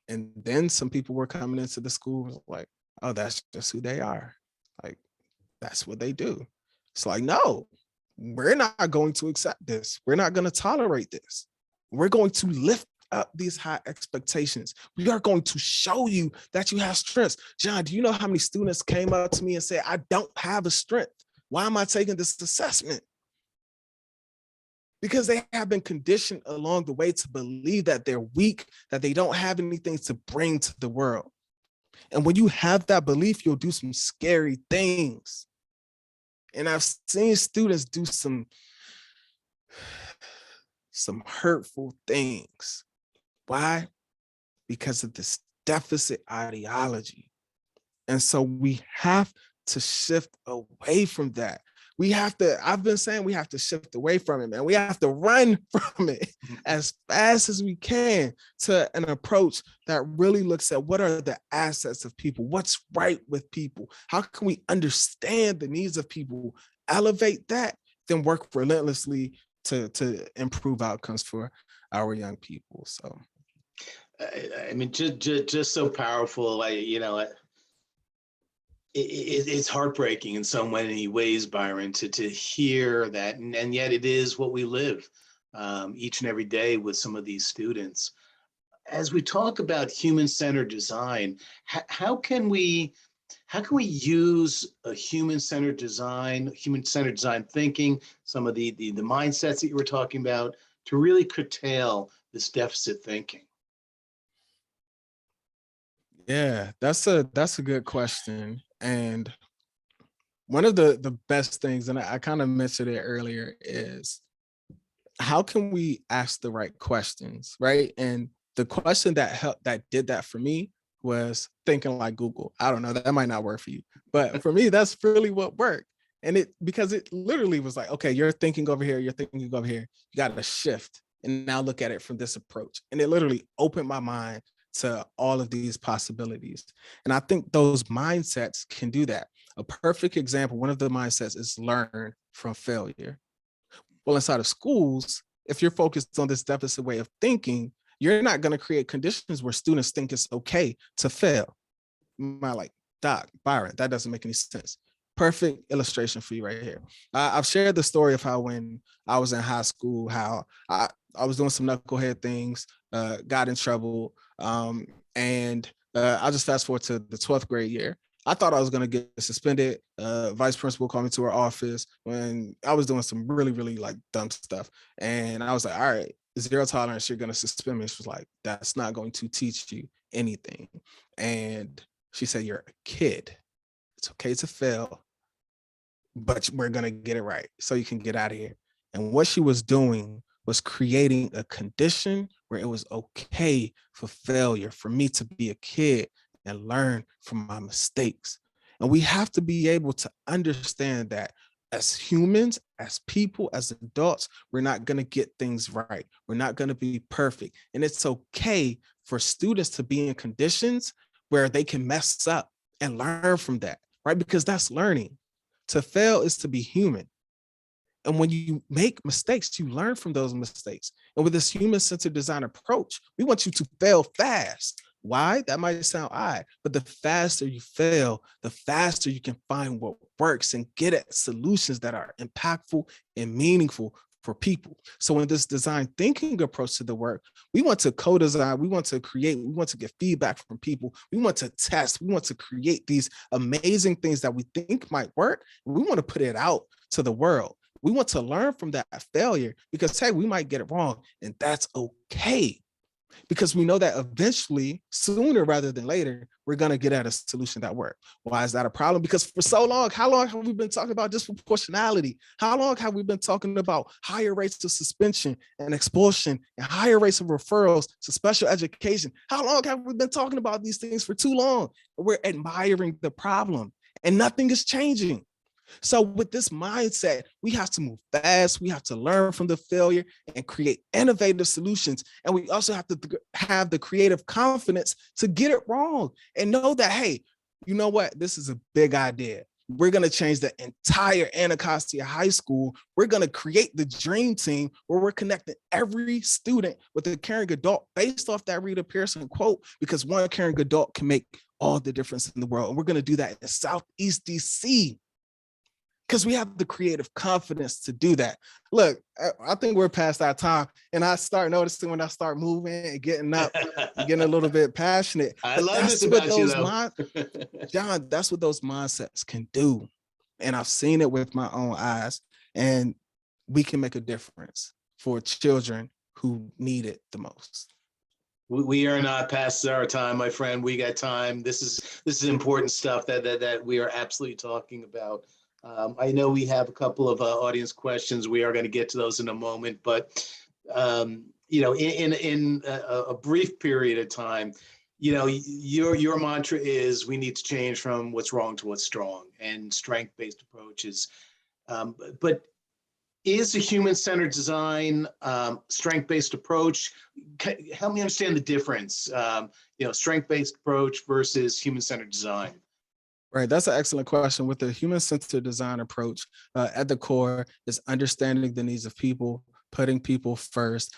And then some people were coming into the school like, oh, that's just who they are. Like, that's what they do. It's like, no, we're not going to accept this. We're not going to tolerate this. We're going to lift up these high expectations. We are going to show you that you have strengths. John, do you know how many students came up to me and said, I don't have a strength? Why am I taking this assessment? Because they have been conditioned along the way to believe that they're weak, that they don't have anything to bring to the world. And when you have that belief, you'll do some scary things. And I've seen students do some hurtful things. Why? Because of this deficit ideology. And so we have to shift away from that. I've been saying we have to shift away from it, man. We have to run from it as fast as we can to an approach that really looks at what are the assets of people, what's right with people, how can we understand the needs of people, elevate that, then work relentlessly to improve outcomes for our young people. So I mean, just so powerful. It's heartbreaking in so many ways, Byron, to hear that, and yet it is what we live each and every day with some of these students. As we talk about human-centered design, how can we How can we use a human-centered design thinking, some of the mindsets that you were talking about, to really curtail this deficit thinking? Yeah, that's a good question. And one of the best things, and I kind of mentioned it earlier, is how can we ask the right questions, right? And the question that helped, that did that for me, was thinking like Google. I don't know, that might not work for you, but for me, that's really what worked. And it, because it literally was like, okay, you're thinking over here, you're thinking over here, you got to shift and now look at it from this approach. And it literally opened my mind to all of these possibilities. And I think those mindsets can do that. A perfect example, one of the mindsets is learn from failure. Well, inside of schools, if you're focused on this deficit way of thinking, you're not going to create conditions where students think it's okay to fail. My like, Doc, Byron, that doesn't make any sense. Perfect illustration for you right here. I've shared the story of how when I was in high school, how I was doing some knucklehead things, got in trouble, and I'll just fast forward to the 12th grade year. I thought I was going to get suspended. Vice principal called me to her office when I was doing some really, really like dumb stuff. And I was like, all right, zero tolerance, you're going to suspend me. She was like, that's not going to teach you anything. And she said, you're a kid. It's okay to fail, but we're going to get it right so you can get out of here. And what she was doing was creating a condition where it was okay for failure, for me to be a kid and learn from my mistakes. And we have to be able to understand that as humans, as people, as adults, we're not going to get things right. We're not going to be perfect. And it's okay for students to be in conditions where they can mess up and learn from that, right? Because that's learning. To fail is to be human. And when you make mistakes, you learn from those mistakes. And with this human-centered design approach, we want you to fail fast. Why? That might sound odd, but the faster you fail, the faster you can find what works and get at solutions that are impactful and meaningful for people. So in this design thinking approach to the work, we want to co-design, we want to create, we want to get feedback from people, we want to test, we want to create these amazing things that we think might work. We want to put it out to the world. We want to learn from that failure because, hey, we might get it wrong, and that's okay. Because we know that eventually, sooner rather than later, we're going to get at a solution that works. Why is that a problem? Because for so long, how long have we been talking about disproportionality? How long have we been talking about higher rates of suspension and expulsion and higher rates of referrals to special education? How long have we been talking about these things for too long? We're admiring the problem and nothing is changing. So with this mindset, we have to move fast. We have to learn from the failure and create innovative solutions. And we also have to have the creative confidence to get it wrong and know that, hey, you know what? This is a big idea. We're going to change the entire Anacostia High School. We're going to create the dream team where we're connecting every student with a caring adult based off that Rita Pearson quote, because one caring adult can make all the difference in the world. And we're going to do that in Southeast DC. Because we have the creative confidence to do that. Look, I think we're past our time. And I start noticing when I start moving and getting up, and getting a little bit passionate. I love this about you, though. John, that's what those mindsets can do. And I've seen it with my own eyes. And we can make a difference for children who need it the most. We are not past our time, my friend. We got time. This is important stuff that we are absolutely talking about. I know we have a couple of audience questions. We are going to get to those in a moment, but you know, in a brief period of time, you know, your mantra is we need to change from what's wrong to what's strong, and strength-based approaches. But is a human-centered design strength-based approach? Help me understand the difference. You know, strength-based approach versus human-centered design. Right, that's an excellent question. With the human-centered design approach, at the core is understanding the needs of people, putting people first,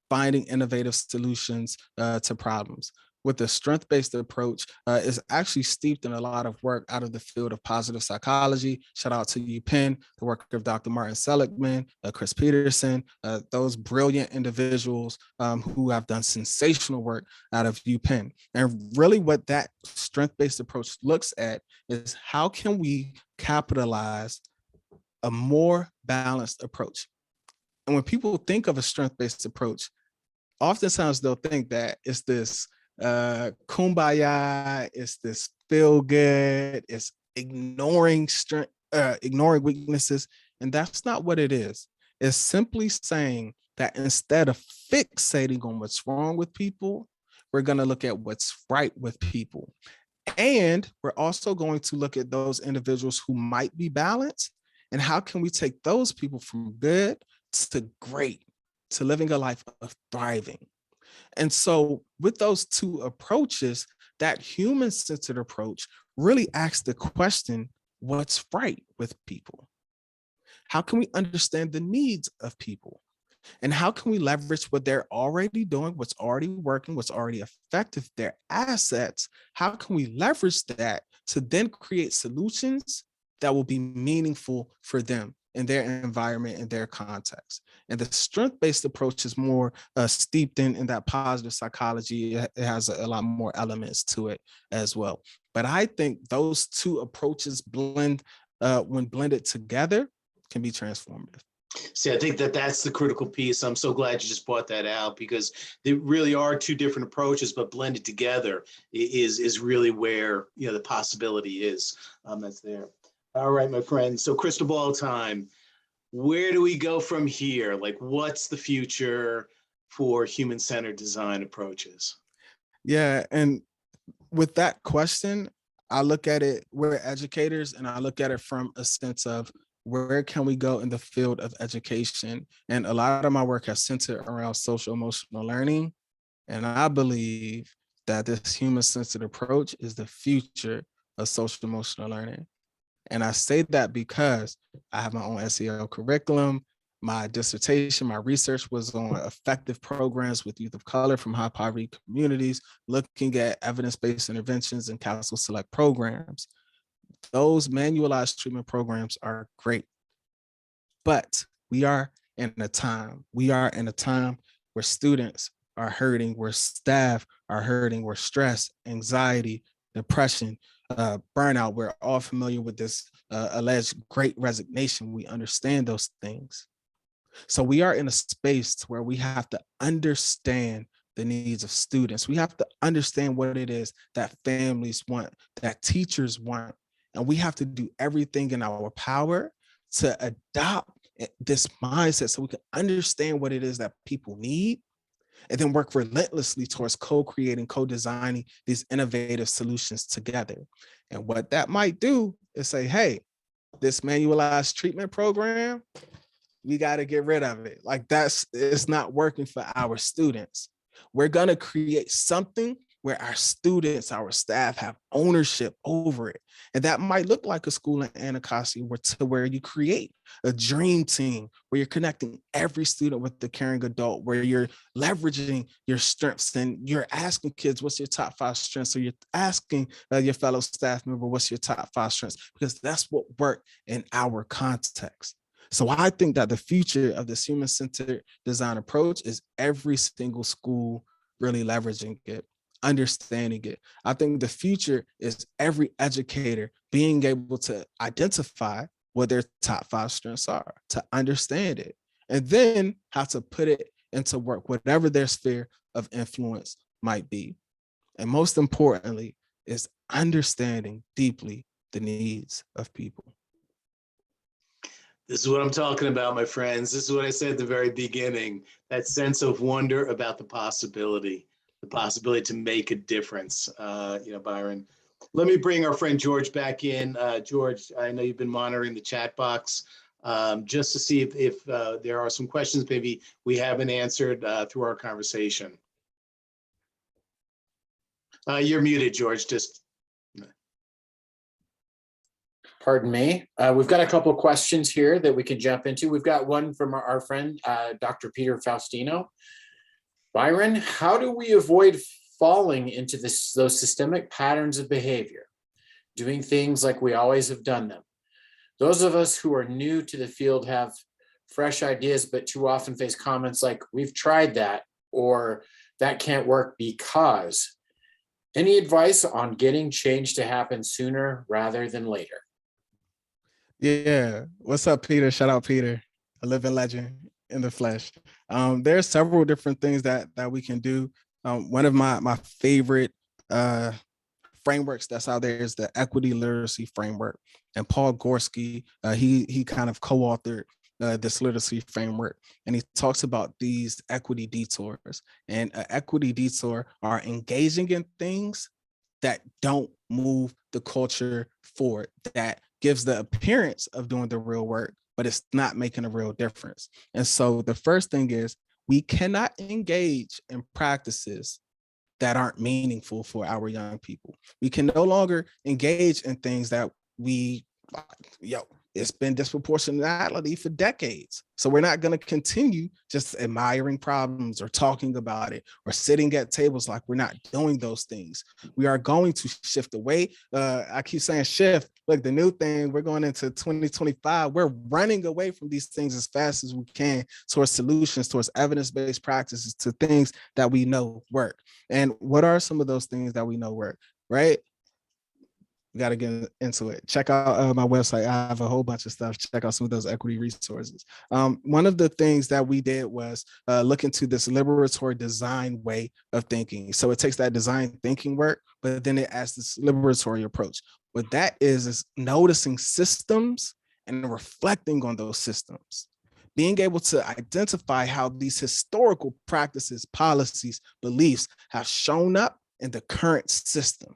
finding innovative solutions to problems. with the strength-based approach is actually steeped in a lot of work out of the field of positive psychology. Shout out to UPenn, the work of Dr. Martin Seligman, Chris Peterson, those brilliant individuals who have done sensational work out of UPenn. And really what that strength-based approach looks at is how can we capitalize a more balanced approach. And when people think of a strength-based approach, oftentimes they'll think that it's this kumbaya, it's this feel good, it's ignoring strength, ignoring weaknesses. And that's not what it is. It's simply saying that instead of fixating on what's wrong with people, we're going to look at what's right with people. And we're also going to look at those individuals who might be balanced and how can we take those people from good to great, to living a life of thriving. And so with those two approaches, that human-centered approach really asks the question, what's right with people? How can we understand the needs of people? And how can we leverage what they're already doing, what's already working, what's already effective, their assets? How can we leverage that to then create solutions that will be meaningful for them in their environment, in their context? And the strength-based approach is more steeped in that positive psychology. It has a lot more elements to it as well. But I think those two approaches blend, when blended together, can be transformative. See, I think that that's the critical piece. I'm so glad you just brought that out because there really are two different approaches, but blended together is really where, you know, the possibility is that's there. All right, my friends. So crystal ball time. Where do we go from here? Like, what's the future for human-centered design approaches? Yeah, and with that question, I look at it, we're educators, and I look at it from a sense of where can we go in the field of education? And a lot of my work has centered around social emotional learning. And I believe that this human-centered approach is the future of social emotional learning. And I say that because I have my own SEL curriculum. My dissertation, my research was on effective programs with youth of color from high poverty communities, looking at evidence-based interventions and council select programs. Those manualized treatment programs are great, but we are in a time where students are hurting, where staff are hurting, where stress, anxiety, depression, burnout, we're all familiar with this alleged great resignation. We understand those things. So we are in a space where we have to understand the needs of students. We have to understand what it is that families want, that teachers want, and we have to do everything in our power to adopt this mindset so we can understand what it is that people need and then work relentlessly towards co-creating, co-designing these innovative solutions together. And what that might do is say, hey, this manualized treatment program, we got to get rid of it. Like it's not working for our students. We're going to create something where our students, our staff have ownership over it. And that might look like a school in Anacostia where you create a dream team, where you're connecting every student with the caring adult, where you're leveraging your strengths and you're asking kids, what's your top 5 strengths? So you're asking your fellow staff member, what's your top 5 strengths? Because that's what worked in our context. So I think that the future of this human-centered design approach is every single school really leveraging it, understanding it. I think the future is every educator being able to identify what their top 5 strengths are, to understand it, and then how to put it into work, whatever their sphere of influence might be. And most importantly, is understanding deeply the needs of people. This is what I'm talking about, my friends. This is what I said at the very beginning, that sense of wonder about the possibility to make a difference, Byron. Let me bring our friend George back in. George, I know you've been monitoring the chat box just to see if there are some questions maybe we haven't answered through our conversation. You're muted, George, just. Pardon me. We've got a couple of questions here that we can jump into. We've got one from our friend, Dr. Peter Faustino. Byron, how do we avoid falling into those systemic patterns of behavior, doing things like we always have done them. Those of us who are new to the field have fresh ideas, but too often face comments like, we've tried that, or that can't work because. Any advice on getting change to happen sooner rather than later? Yeah. What's up, Peter? Shout out, Peter, a living legend in the flesh. There are several different things that we can do. One of my favorite frameworks that's out there is the equity literacy framework. And Paul Gorski, he kind of co-authored this literacy framework, and he talks about these equity detours. And an equity detour are engaging in things that don't move the culture forward, that gives the appearance of doing the real work, but it's not making a real difference. And so the first thing is, we cannot engage in practices that aren't meaningful for our young people. We can no longer engage in things that it's been disproportionality for decades. So we're not going to continue just admiring problems or talking about it or sitting at tables like we're not doing those things. We are going to shift away. I keep saying shift. Look, the new thing, we're going into 2025. We're running away from these things as fast as we can towards solutions, towards evidence-based practices, to things that we know work. And what are some of those things that we know work, right? We got to get into it. Check out my website. I have a whole bunch of stuff. Check out some of those equity resources. One of the things that we did was look into this liberatory design way of thinking. So it takes that design thinking work, but then it adds this liberatory approach. What that is noticing systems and reflecting on those systems. Being able to identify how these historical practices, policies, beliefs have shown up in the current system.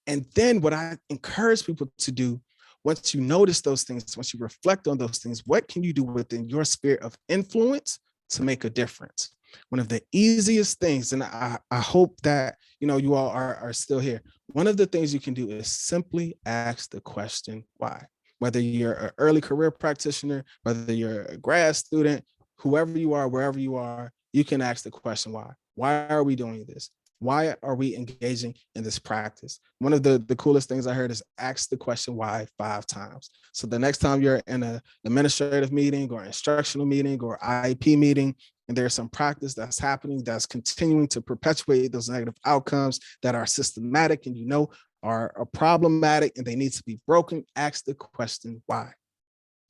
And then what I encourage people to do, once you notice those things, once you reflect on those things, what can you do within your sphere of influence to make a difference? One of the easiest things, and I hope that you all are still here. One of the things you can do is simply ask the question, why? Whether you're an early career practitioner, whether you're a grad student, whoever you are, wherever you are, you can ask the question, why? Why are we doing this? Why are we engaging in this practice? One of the coolest things I heard is ask the question why 5 times. So the next time you're in an administrative meeting or instructional meeting or IEP meeting, and there's some practice that's happening that's continuing to perpetuate those negative outcomes that are systematic and are problematic and they need to be broken, ask the question why.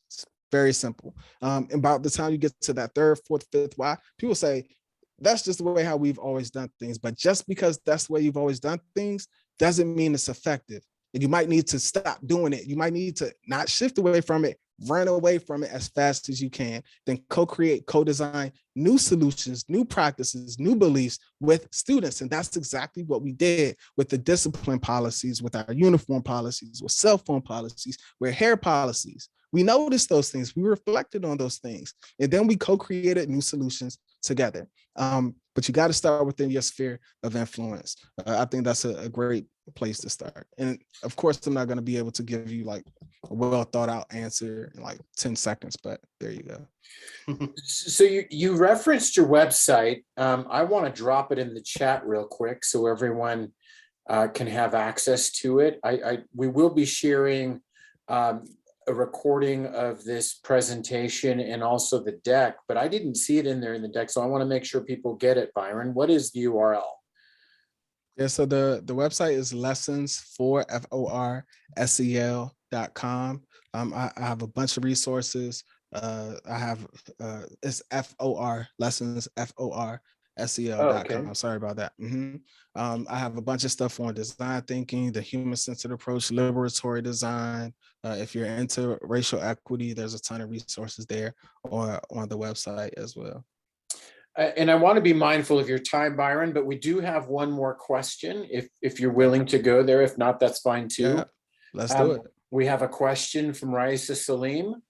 It's very simple. About the time you get to that 3rd, 4th, 5th why, people say, that's just the way how we've always done things. But just because that's the way you've always done things doesn't mean it's effective. And you might need to stop doing it. You might need to not shift away from it, run away from it as fast as you can, then co-create, co-design new solutions, new practices, new beliefs with students. And that's exactly what we did with the discipline policies, with our uniform policies, with cell phone policies, with hair policies. We noticed those things. We reflected on those things. And then we co-created new solutions together. But you got to start within your sphere of influence. I think that's a great place to start. And of course, I'm not going to be able to give you like a well thought out answer in like 10 seconds, but there you go. So you referenced your website. I want to drop it in the chat real quick so everyone can have access to it. We will be sharing a recording of this presentation and also the deck, but I didn't see it in there in the deck. So I want to make sure people get it, Byron. What is the URL? Yeah, so the website is lessons4FORSEL.com. I have a bunch of resources. I have it's FOR lessons FORSEL.com. Okay. Sorry about that. I have a bunch of stuff on design thinking, the human-centered approach, liberatory design. If you're into racial equity, there's a ton of resources there or on the website as well. And I want to be mindful of your time, Byron, but we do have one more question if you're willing to go there. If not, that's fine too. Yeah, let's do it. We have a question from Raisa Salim.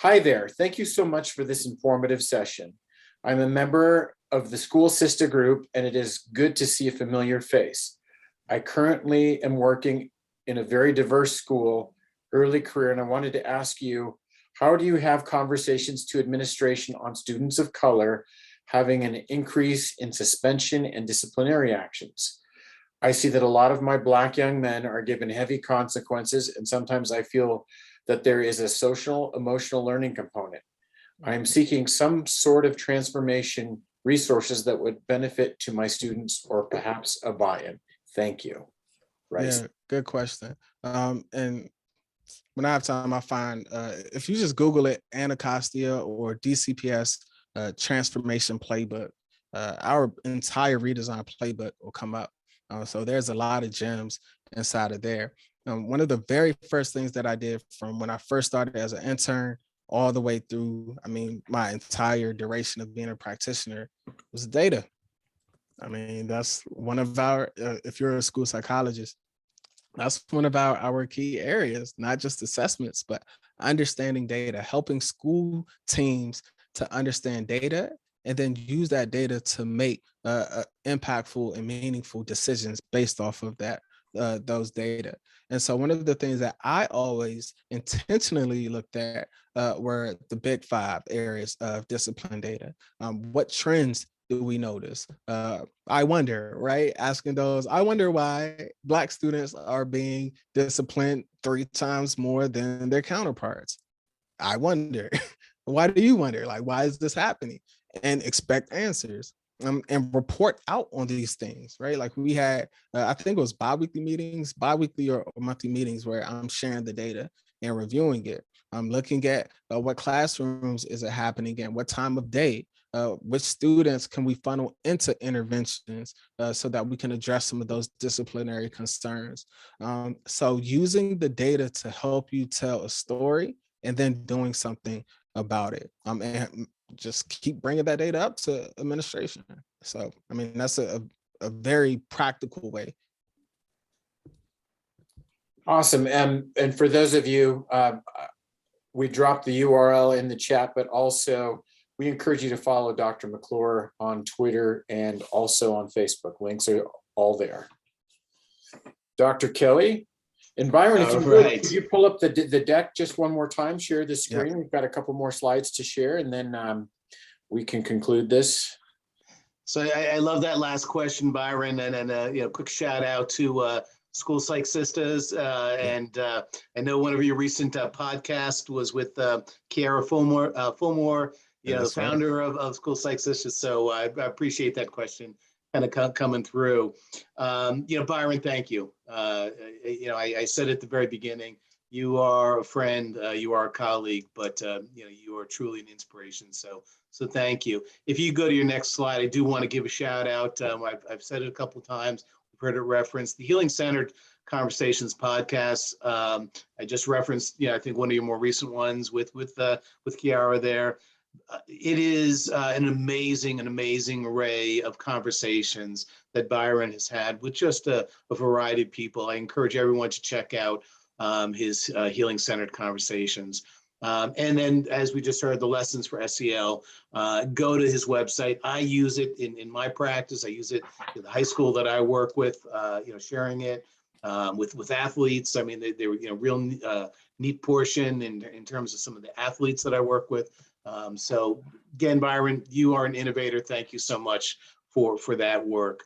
Hi there. Thank you so much for this informative session. I'm a member of the school sister group, and it is good to see a familiar face. I currently am working in a very diverse school, early career, and I wanted to ask you, how do you have conversations to administration on students of color having an increase in suspension and disciplinary actions? I see that a lot of my Black young men are given heavy consequences, and sometimes I feel that there is a social, emotional learning component. I'm seeking some sort of transformation resources that would benefit to my students, or perhaps a buy-in. Thank you. Right. Yeah, good question. And when I have time, I find if you just Google it, Anacostia or DCPS transformation playbook, our entire redesign playbook will come up. So there's a lot of gems inside of there. One of the very first things that I did from when I first started as an intern all the way through, I mean, my entire duration of being a practitioner was data. I mean, that's one of our, if you're a school psychologist, that's one of our key areas, not just assessments, but understanding data, helping school teams to understand data and then use that data to make impactful and meaningful decisions based off of that those data. And so one of the things that I always intentionally looked at were the big five areas of discipline data. What trends do we notice? I wonder, right? Asking those, I wonder why Black students are being disciplined 3 times more than their counterparts. I wonder. Why do you wonder? Like, why is this happening? And expect answers. And report out on these things, right? Like we had, I think it was bi-weekly or monthly meetings where I'm sharing the data and reviewing it. I'm looking at what classrooms is it happening in, what time of day, which students can we funnel into interventions so that we can address some of those disciplinary concerns. So using the data to help you tell a story and then doing something about it. And just keep bringing that data up to administration. So, I mean, that's a very practical way. Awesome. And for those of you, we dropped the URL in the chat, but also we encourage you to follow Dr. McClure on Twitter and also on Facebook. Links are all there. Dr. Kelly and Byron, if you would, could you pull up the deck just one more time, share the screen. Yep. We've got a couple more slides to share, and then we can conclude this. So I love that last question, Byron, and quick shout out to School Psych Sisters. And I know one of your recent podcasts was with Kiara Fulmore, the founder of School Psych Sisters. So I appreciate that question kind of coming through. Byron, thank you. I said at the very beginning, you are a friend, you are a colleague, but you are truly an inspiration. So thank you. If you go to your next slide, I do want to give a shout out. I've said it a couple of times. We've heard it referenced. The Healing Centered Conversations podcast. I just referenced, I think one of your more recent ones with Kiara there. It is an amazing array of conversations that Byron has had with just a variety of people. I encourage everyone to check out his Healing Centered Conversations. And then, as we just heard, the lessons for SEL, go to his website. I use it in my practice. I use it in the high school that I work with, sharing it with athletes. I mean, they were, real neat portion in terms of some of the athletes that I work with. So again, Byron, you are an innovator. Thank you so much for that work.